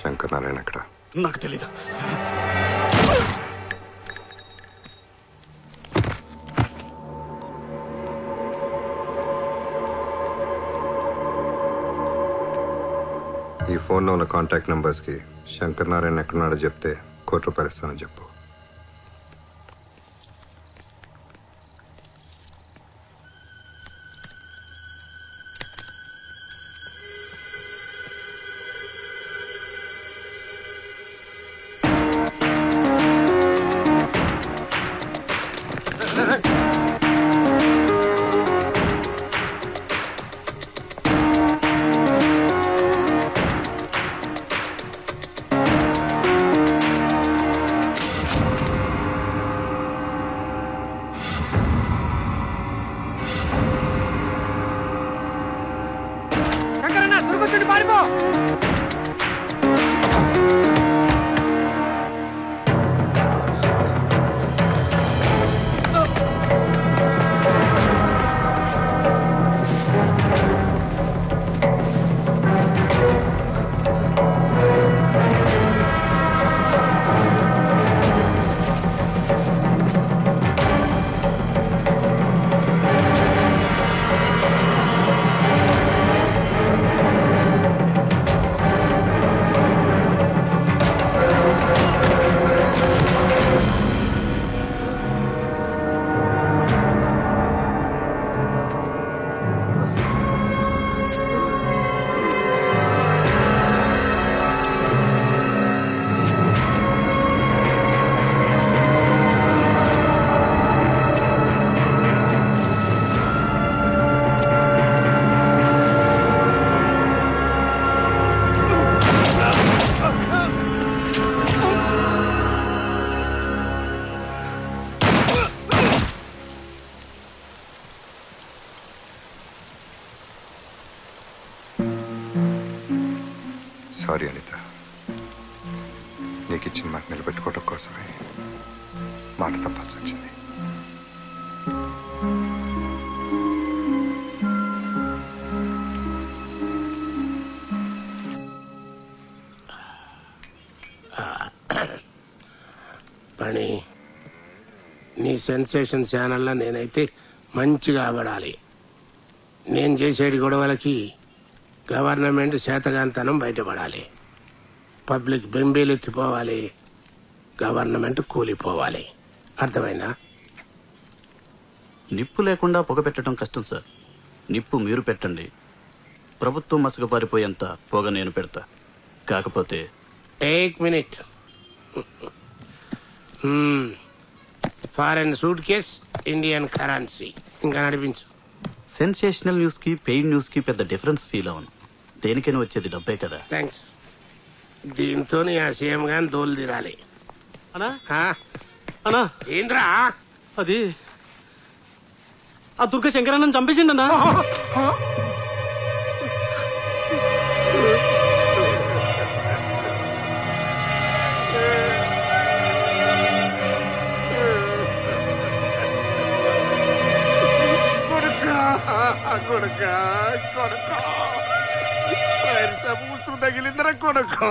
S3: శంకర్ నారాయణ ఎక్కడ?
S13: నాకు తెలీదు.
S3: ఈ ఫోన్లో ఉన్న కాంటాక్ట్ నెంబర్స్కి శంకర్ నారాయణ ఎక్కడున్నాడో చెప్తే ₹1,00,00,000 ఇస్తానని చెప్పు. సారీ అనిత, నీకు ఇచ్చిన మాట నిలబెట్టుకోవడం కోసమే మాట తప్పాల్సి వచ్చింది.
S8: పని నీ సెన్సేషన్ ఛానల్లో నేనైతే మంచిగా ఆవడాలి. నేను చేసేటి గొడవలకి గవర్నమెంట్ శాతగాంతనం బయటపడాలి. పబ్లిక్ బెంబేలెత్తిపోవాలి, గవర్నమెంట్ కూలిపోవాలి. అర్థమైందా?
S13: నిప్పు లేకుండా పొగ పెట్టడం కష్టం సార్. నిప్పు మీరు పెట్టండి, ప్రభుత్వం మసకపారిపోయేంత పొగ నేను పెడతా. కాకపోతే
S8: ఏక్ minute. Foreign suitcase, Indian currency. ఇంకా నడిపించు.
S13: సెన్సేషనల్ న్యూస్ కి పెయిడ్ న్యూస్ కి పెద్ద డిఫరెన్స్ ఫీల్ అవును. దేనికైనా వచ్చేది డబ్బే కదా.
S8: థ్యాంక్స్. దీంతో ఆ సీఎం గాని దోలు తీరాలి.
S16: అన్నా
S8: ఏంద్రా
S16: అది? ఆ దుర్గ శంకరన్నని చంపేసిండన్నా.
S8: ముసురు తగిలిందిరా కొడుకు.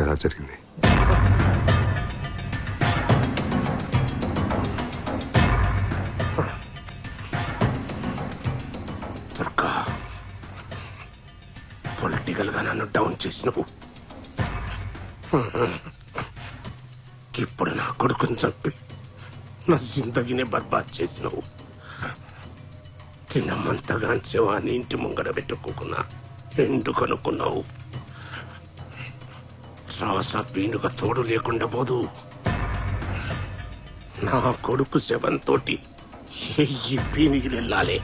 S3: ఎలా జరిగింది?
S8: దుర్గా, పొలిటికల్ గా నన్ను డౌన్ చేసినవు. ఇప్పుడు నా కొడుకుని చంపి నా జిందగీని బర్బాద్ చేసినవు. తినమంతగాంచేవాని ఇంటి ముంగడ పెట్టుకోకున్నా ఎండు కనుక్కున్నావు. రాస పీనుక తోడు లేకుండా పోదు. నా కొడుకు శవంతోటి ఎయ్యి పీనిగిలు వెళ్ళాలి.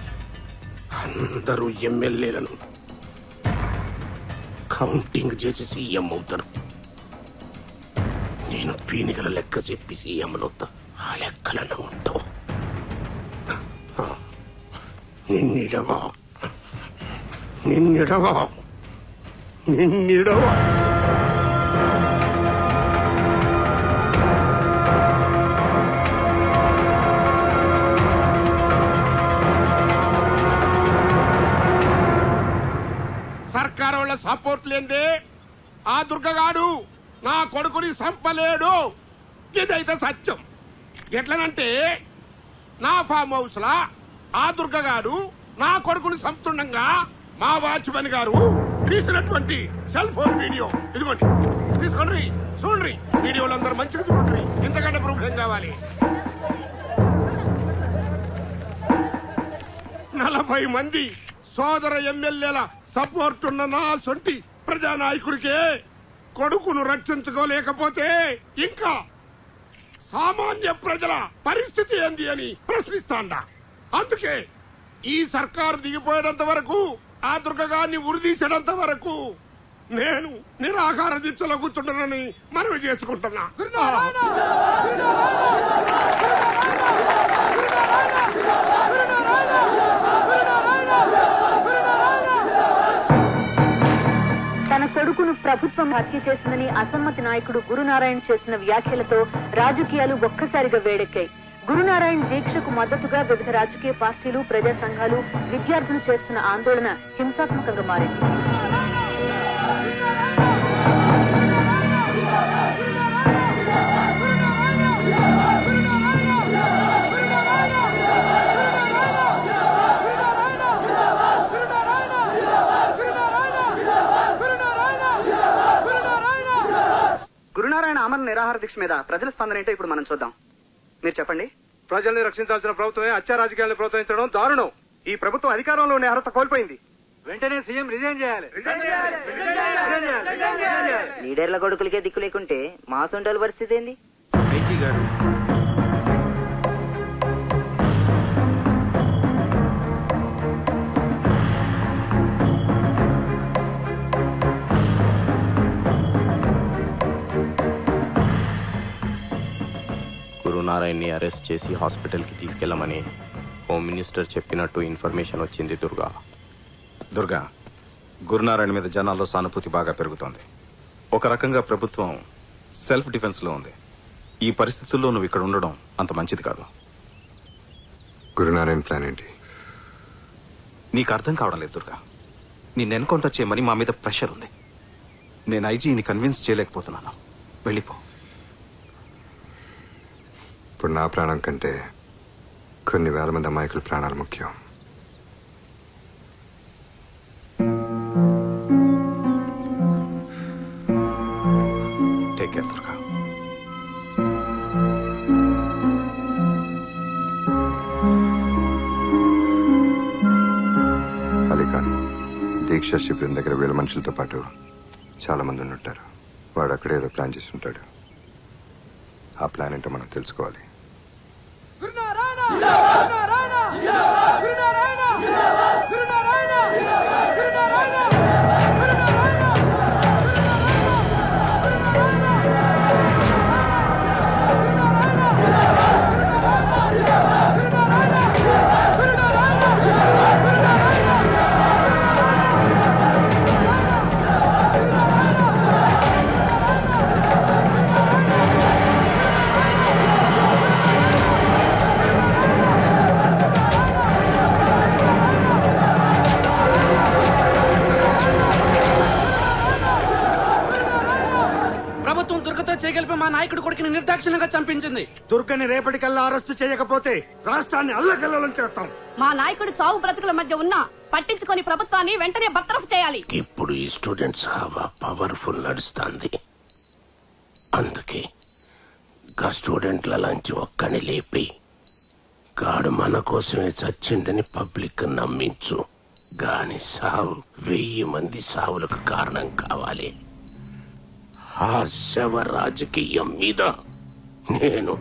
S8: అందరూ ఎమ్మెల్యేలను కౌంటింగ్ చేసి సీఎం అవుతారు. నేను పీనిగల లెక్క చెప్పి సీఎంలవుతా. ఆ లెక్కలను ఉంటావు. నిన్నిడవా నిన్నిడవా నిన్నిడవా. సర్కారు వాళ్ళ సపోర్ట్ లేదే ఆ దుర్గగాడు నా కొడుకుని చంపలేడు. ఇదైతే సత్యం. ఎట్లనంటే నా ఫామ్ హౌస్ లా ఆ దుర్గగాడు నా కొడుకుని చంపుతుండగా మా వాచ్మెన్ గారు తీసినటువంటి సెల్ ఫోన్ వీడియో ఇదిగోండి, తీసుకోండి, చూడండి. వీడియోలు అందరూ మంచిగా చూడండి. ఇంతకంటే ప్రూఫ్ ఏం కావాలి? 40 మంది సోదర ఎమ్మెల్యేల సపోర్ట్ ఉన్న నా సొంటి ప్రజానాయకుడికే కొడుకును రక్షించుకోలేకపోతే ఇంకా సామాన్య ప్రజల పరిస్థితి ఏంది అని ప్రశ్నిస్తాండా. అందుకే ఈ సర్కారు దిగిపోయేంత వరకు, ఆ దుర్గగాన్ని ఉరిదీసేంత వరకు నేను నిరాహార దీక్షలో కూర్చుంటానని మనవి చేసుకుంటున్నా.
S2: తన కొడుకును ప్రభుత్వం హత్య చేసిందని అసమ్మతి నాయకుడు గురునారాయణ చేసిన వ్యాఖ్యలతో రాజకీయాలు ఒక్కసారిగా వేడెక్కాయి. గురునారాయణ దీక్షకు మద్దతుగా వివిధ రాజకీయ పార్టీలు, ప్రజా సంఘాలు, విద్యార్థులు చేస్తున్న ఆందోళన హింసాత్మకంగా మారింది.
S17: గురునారాయణ అమర నిరాహార దీక్ష మీద ప్రజల స్పందన ఏంటో ఇప్పుడు మనం చూద్దాం. మీరు చెప్పండి.
S1: ప్రజల్ని రక్షించాల్సిన ప్రభుత్వమే హత్యా రాజకీయాలను ప్రోత్సహించడం దారుణం. ఈ ప్రభుత్వం అధికారంలో ఉండే అర్హత కోల్పోయింది. వెంటనే సీఎం రిజైన్ చేయాలి.
S18: లీడర్ల కొడుకులకే దిక్కు లేకుంటే మా సొంటల పరిస్థితి ఏంది?
S17: ఐజీ గారు,
S19: గురునారాయణ్ని అరెస్ట్ చేసి హాస్పిటల్కి తీసుకెళ్లమని హోమ్ మినిస్టర్ చెప్పినట్టు ఇన్ఫర్మేషన్ వచ్చింది.
S15: దుర్గా, గురునారాయణ మీద జనాల్లో సానుభూతి బాగా పెరుగుతోంది. ఒక రకంగా ప్రభుత్వం సెల్ఫ్ డిఫెన్స్ లో ఉంది. ఈ పరిస్థితుల్లో నువ్వు ఇక్కడ ఉండడం అంత మంచిది కాదు.
S3: గురునారాయణ ప్లాన్ ఏంటి?
S15: నీకు అర్థం కావడం లేదు దుర్గా. నిన్ను ఎన్కౌంటర్ చేయమని మా మీద ప్రెషర్ ఉంది. నేను ఐజీని కన్విన్స్ చేయలేకపోతున్నాను. వెళ్ళిపో.
S3: ఇప్పుడు నా ప్రాణం కంటే కొన్ని వేల మంది అమాయకుల ప్రాణాలు ముఖ్యం.
S15: Take care Durga.
S3: అలీఖాన్ దీక్షా శిబిరం దగ్గర 1000 మనుషులతో పాటు చాలా మంది ఉండుంటారు. వాడు అక్కడే ఏదో ప్లాన్ చేసి ఉంటాడు. ఆ ప్లాన్ ఏంటో మనం తెలుసుకోవాలి.
S16: మా నాయకుడు కొడుకుని నిర్దాక్షిణ్యంగా చంపించింది.
S4: దుర్గని రేపటికల్లా అరెస్టు చేయకపోతే రాష్ట్రాన్ని అల్లకల్లోలం చేస్తాం.
S10: మా నాయకుడు చావు బ్రతుకుల మధ్య ఉన్నా పట్టించుకొని ప్రభుత్వాన్ని వెంటనే బర్తరఫ్ చేయాలి.
S11: ఇప్పుడు ఈ స్టూడెంట్స్ హవా పవర్ఫుల్ నడుస్తుంది. అందుకే గా స్టూడెంట్లలోంచి ఒక్కని లేపి గాడు మన కోసమే చచ్చిందని పబ్లిక్ నమ్మించు. గాని సావు 1000 మంది సావులకు కారణం కావాలి. ఆ శవ రాజకీయం మీద నేను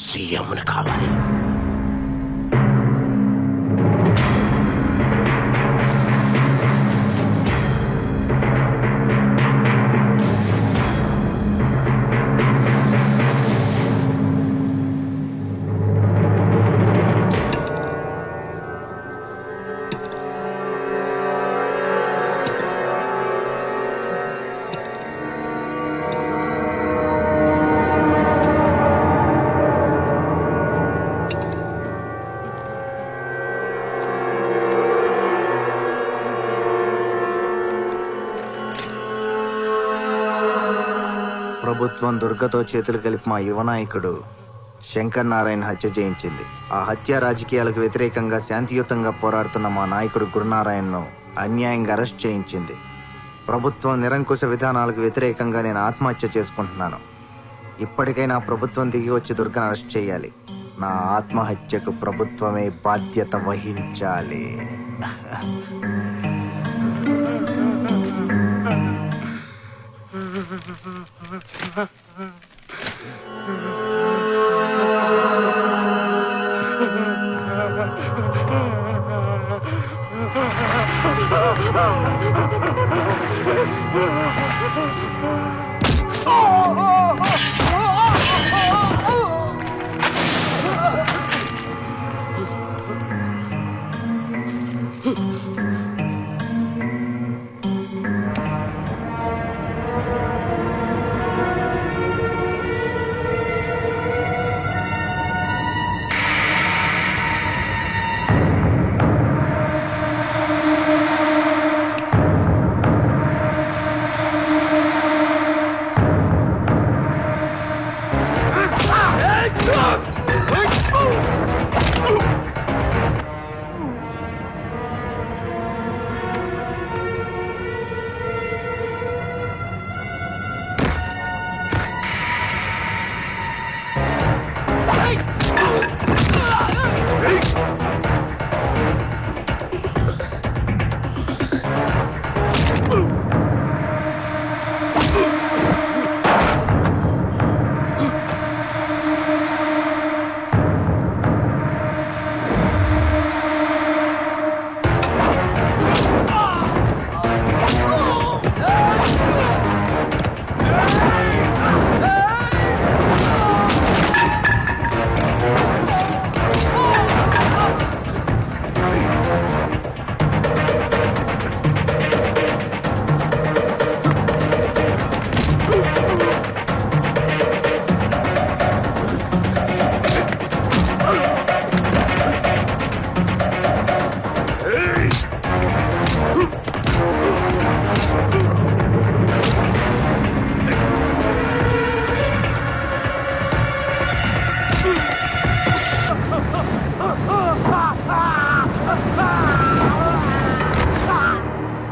S11: సీఎంని కావాలి.
S20: ప్రభుత్వం దుర్గతో చేతులు కలిపి మా యువ నాయకుడు శంకర్ నారాయణ హత్య చేయించింది. ఆ హత్య రాజకీయాలకు వ్యతిరేకంగా శాంతియుతంగా పోరాడుతున్న మా నాయకుడు గురునారాయణను అన్యాయంగా అరెస్ట్ చేయించింది. ప్రభుత్వం నిరంకుశ విధానాలకు వ్యతిరేకంగా నేను ఆత్మహత్య చేసుకుంటున్నాను. ఇప్పటికైనా ప్రభుత్వం దిగి వచ్చి దుర్గను అరెస్ట్ చేయాలి. నా ఆత్మహత్యకు ప్రభుత్వమే బాధ్యత వహించాలి.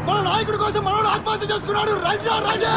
S4: మన నాయకుడి కోసం మనోడు ఆత్మహత్య చేసుకున్నాడు. రండి రండి.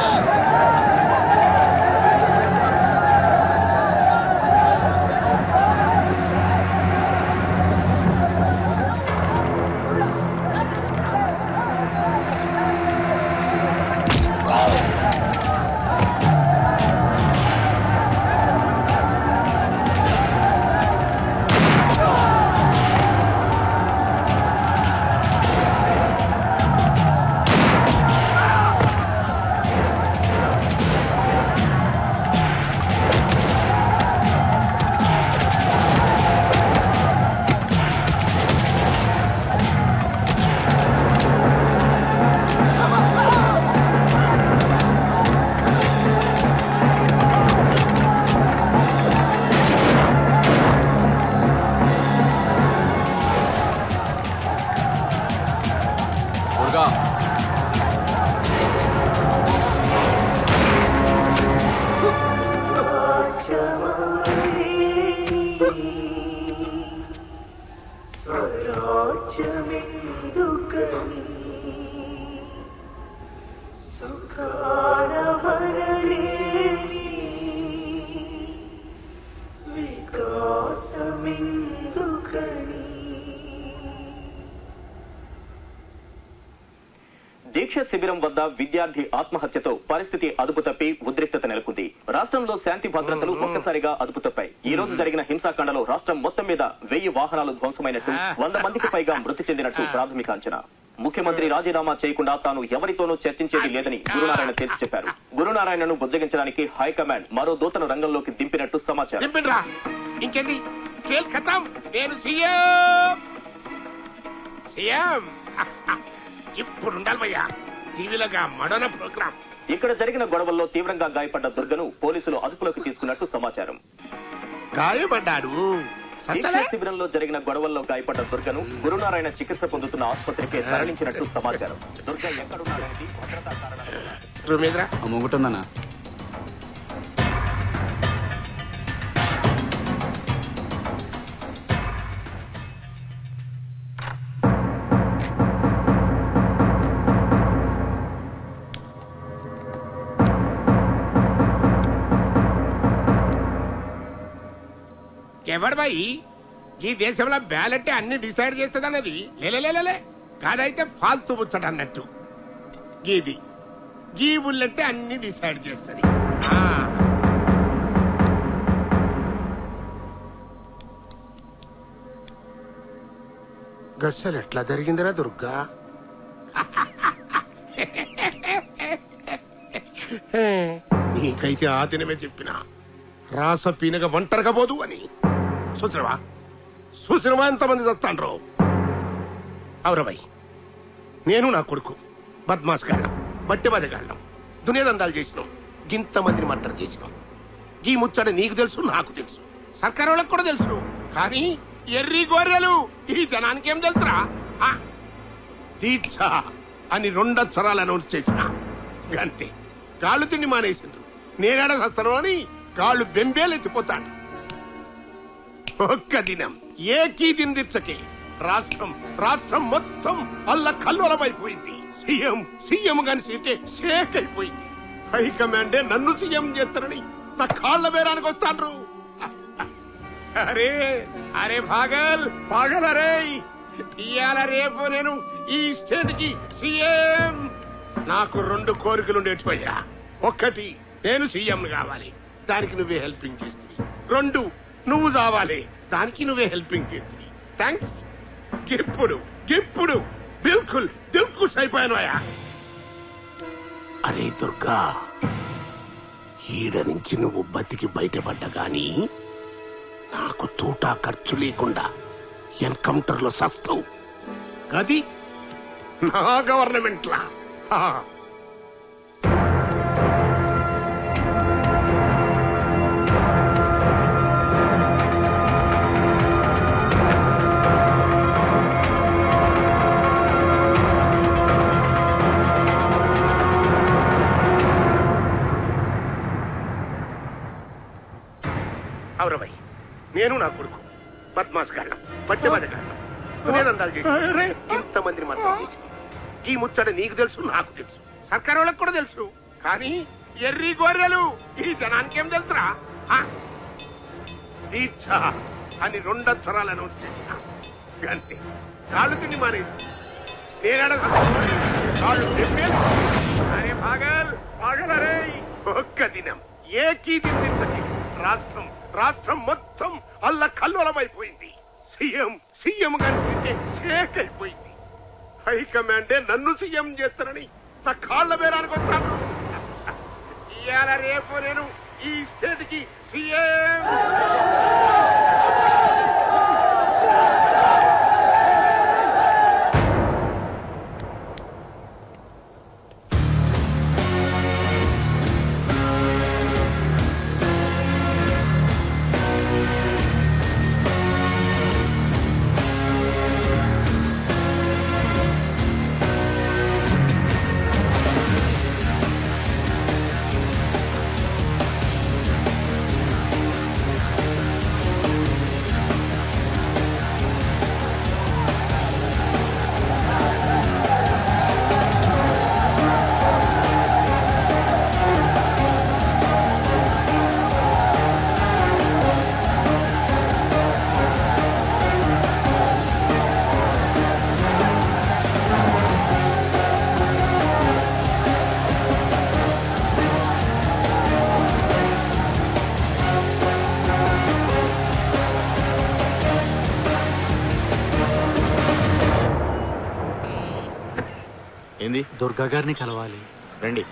S6: దీక్ష శిబిరం వద్ద విద్యార్థి ఆత్మహత్యతో పరిస్థితి అదుపు తప్పి ఉద్రిక్తత నెలకొంది. రాష్ట్రంలో శాంతి భద్రతలు ఒక్కసారిగా అదుపు తప్పాయి. ఈ రోజు జరిగిన హింసాకాండలో రాష్ట్రం మొత్తం మీద 1000 వాహనాలు ధ్వంసమైనట్టు, 100 మందికి పైగా మృతి చెందినట్టు ప్రాథమిక అంచనా. ముఖ్యమంత్రి రాజీనామా చేయకుండా తాను ఎవరితోనూ చర్చించేది లేదని గురునారాయణ తేల్చి చెప్పారు. గురునారాయణను బుజ్జగించడానికి హైకమాండ్ మరో దూతను రంగంలోకి దింపినట్టు సమాచారం.
S8: ఇంకేంటి నేను సీఎం ఇప్పుడు ఉండాలి భయ్యా టీవీలోగా మడన ప్రోగ్రాం.
S6: ఇక్కడ జరిగిన గొడవల్లో తీవ్రంగా గాయపడ్డ దుర్గను పోలీసులు అదుపులోకి తీసుకున్నట్టు సమాచారం.
S8: గాయపడ్డాడు.
S6: శిబిరంలో జరిగిన గొడవల్లో గాయపడ్డ దుర్గను గురునారాయణ చికిత్స పొందుతున్న ఆసుపత్రికి తరలించినట్టు సమాచారం. దుర్గ ఎక్కడున్నాడనేది భద్రతా కారణాలు.
S13: మొగుటుందన్నా
S8: ఎవడు బాయి ఈ దేశంలో బ్యాలెట్ అన్ని డిసైడ్ చేస్తుంది అన్నది లేలే కాదైతే ఫాల్తూ ముచ్చట అన్నట్టు గీది గీ బుల్లెట్ అన్ని డిసైడ్ చేస్తుంది. గస్సలు ఎట్లా జరిగిందిరా దుర్గా? నీకైతే ఆ దినమే చెప్పినా రాస పీనగా ఒంటరిగా పోదు అని. చూసినవా ఎంతమంది చస్తాండ్రో? అవురబాయ్, నేను నా కొడుకు బద్మాస్ గాళ్ళం, బట్టి బదగాళ్ళం, దునియాదందాలు చేసినాం, గింతమందిని మర్డర్ చేసినాం. ఈ ముచ్చట నీకు తెలుసు, నాకు తెలుసు, సర్కారు వాళ్ళకి కూడా తెలుసు. కానీ ఎర్రి గొర్రెలు ఈ జనానికి ఏం తెలుసురా? దీక్ష అని 2 అక్షరాలు అనౌన్స్ చేసిన అంతే. కాళ్ళు తిండి మానేసిండ్రు. నేనాడ సస్తాను అని కాళ్ళు బెంబేలెత్తిపోతాడు. ఒక్క దినం ఏకీ దిన దీక్షకే రాష్ట్రం మొత్తం అల్ల కల్లోలమైపోయింది. సీఎం గాని సీటే షేక్ అయిపోయింది. హైకమాండే నన్ను సీఎం చేస్తారని నా కాళ్ళ బేరానికి వస్తాండ్రు. అరే పాగల్ అరే, ఇవాళ రేపు నేను ఈ స్టేట్ కి సీఎం. నాకు 2 కోరికలు ఉండేటివయ్యా. 1 నేను సీఎం కావాలి, దానికి నువ్వే హెల్పింగ్ చేస్తుంది. 2 నువ్వు చావాలి, దానికి నువ్వే హెల్పింగ్ చేస్తుంది. థ్యాంక్స్. ఇప్పుడు బిల్కుల్ దిల్కుష్ అయిపోయాను అయ్యా.
S11: అరే దుర్గా, ఈడ నుంచి నువ్వు బతికి బయటపడ్డా గాని నాకు తూటా ఖర్చు లేకుండా ఎన్కౌంటర్ లో సస్తావు.
S8: అది నా గవర్నమెంట్ లా. అవురబాయ్, నేను నా కొడుకు బద్మాస్ గాళ్ళం, బట్టి బదగాళ్ళం, దునియాదందాలు చేసి ఇంతమందిని మర్డర్ చేసి. ఈ ముచ్చట నీకు తెలుసు, నాకు తెలుసు, సర్కారు వాళ్ళకి కూడా తెలుసు. కానీ ఎర్రి గొర్రెలు ఈ జనానికి ఏం తెలుసురా? దీక్ష అని 2 అక్షరాలు అనౌన్స్ చేసిన అంతే. కాళ్ళు తిండి మానేసి నేనాడ కాళ్ళు తెప్పేసి. అరే పాగల్ అరే, ఒక్క దినం ఏకీ దిన దీక్షకే రాష్ట్రం మొత్తం అల్ల కల్లోలమైపోయింది. సీఎం గాని షేక్ అయిపోయింది. హైకమాండే నన్ను సీఎం చేస్తారని నా కాళ్ళ బేరానికి వస్తాను. ఇవాళ రేపు నేను ఈ స్టేట్ కి సీఎం.
S13: ఏంది?
S7: దుర్గా గారిని కలవాలి.
S13: రండి.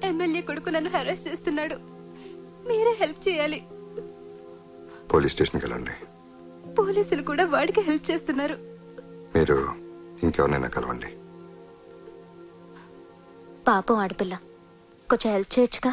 S5: ఎమ్మెల్యే కొడుకు నన్ను హెరాస్ చేస్తున్నాడు, మీరే హెల్ప్ చేయాలి.
S3: పోలీస్ స్టేషన్కి వెళ్ళండి.
S5: పోలీసులు కూడా వాడికి హెల్ప్ చేస్తున్నారు.
S3: మీరు ఇంకెవరినైనా కలవండి.
S5: పాపం ఆడపిల్ల, కొంచెం హెల్ప్ చేయొచ్చుగా.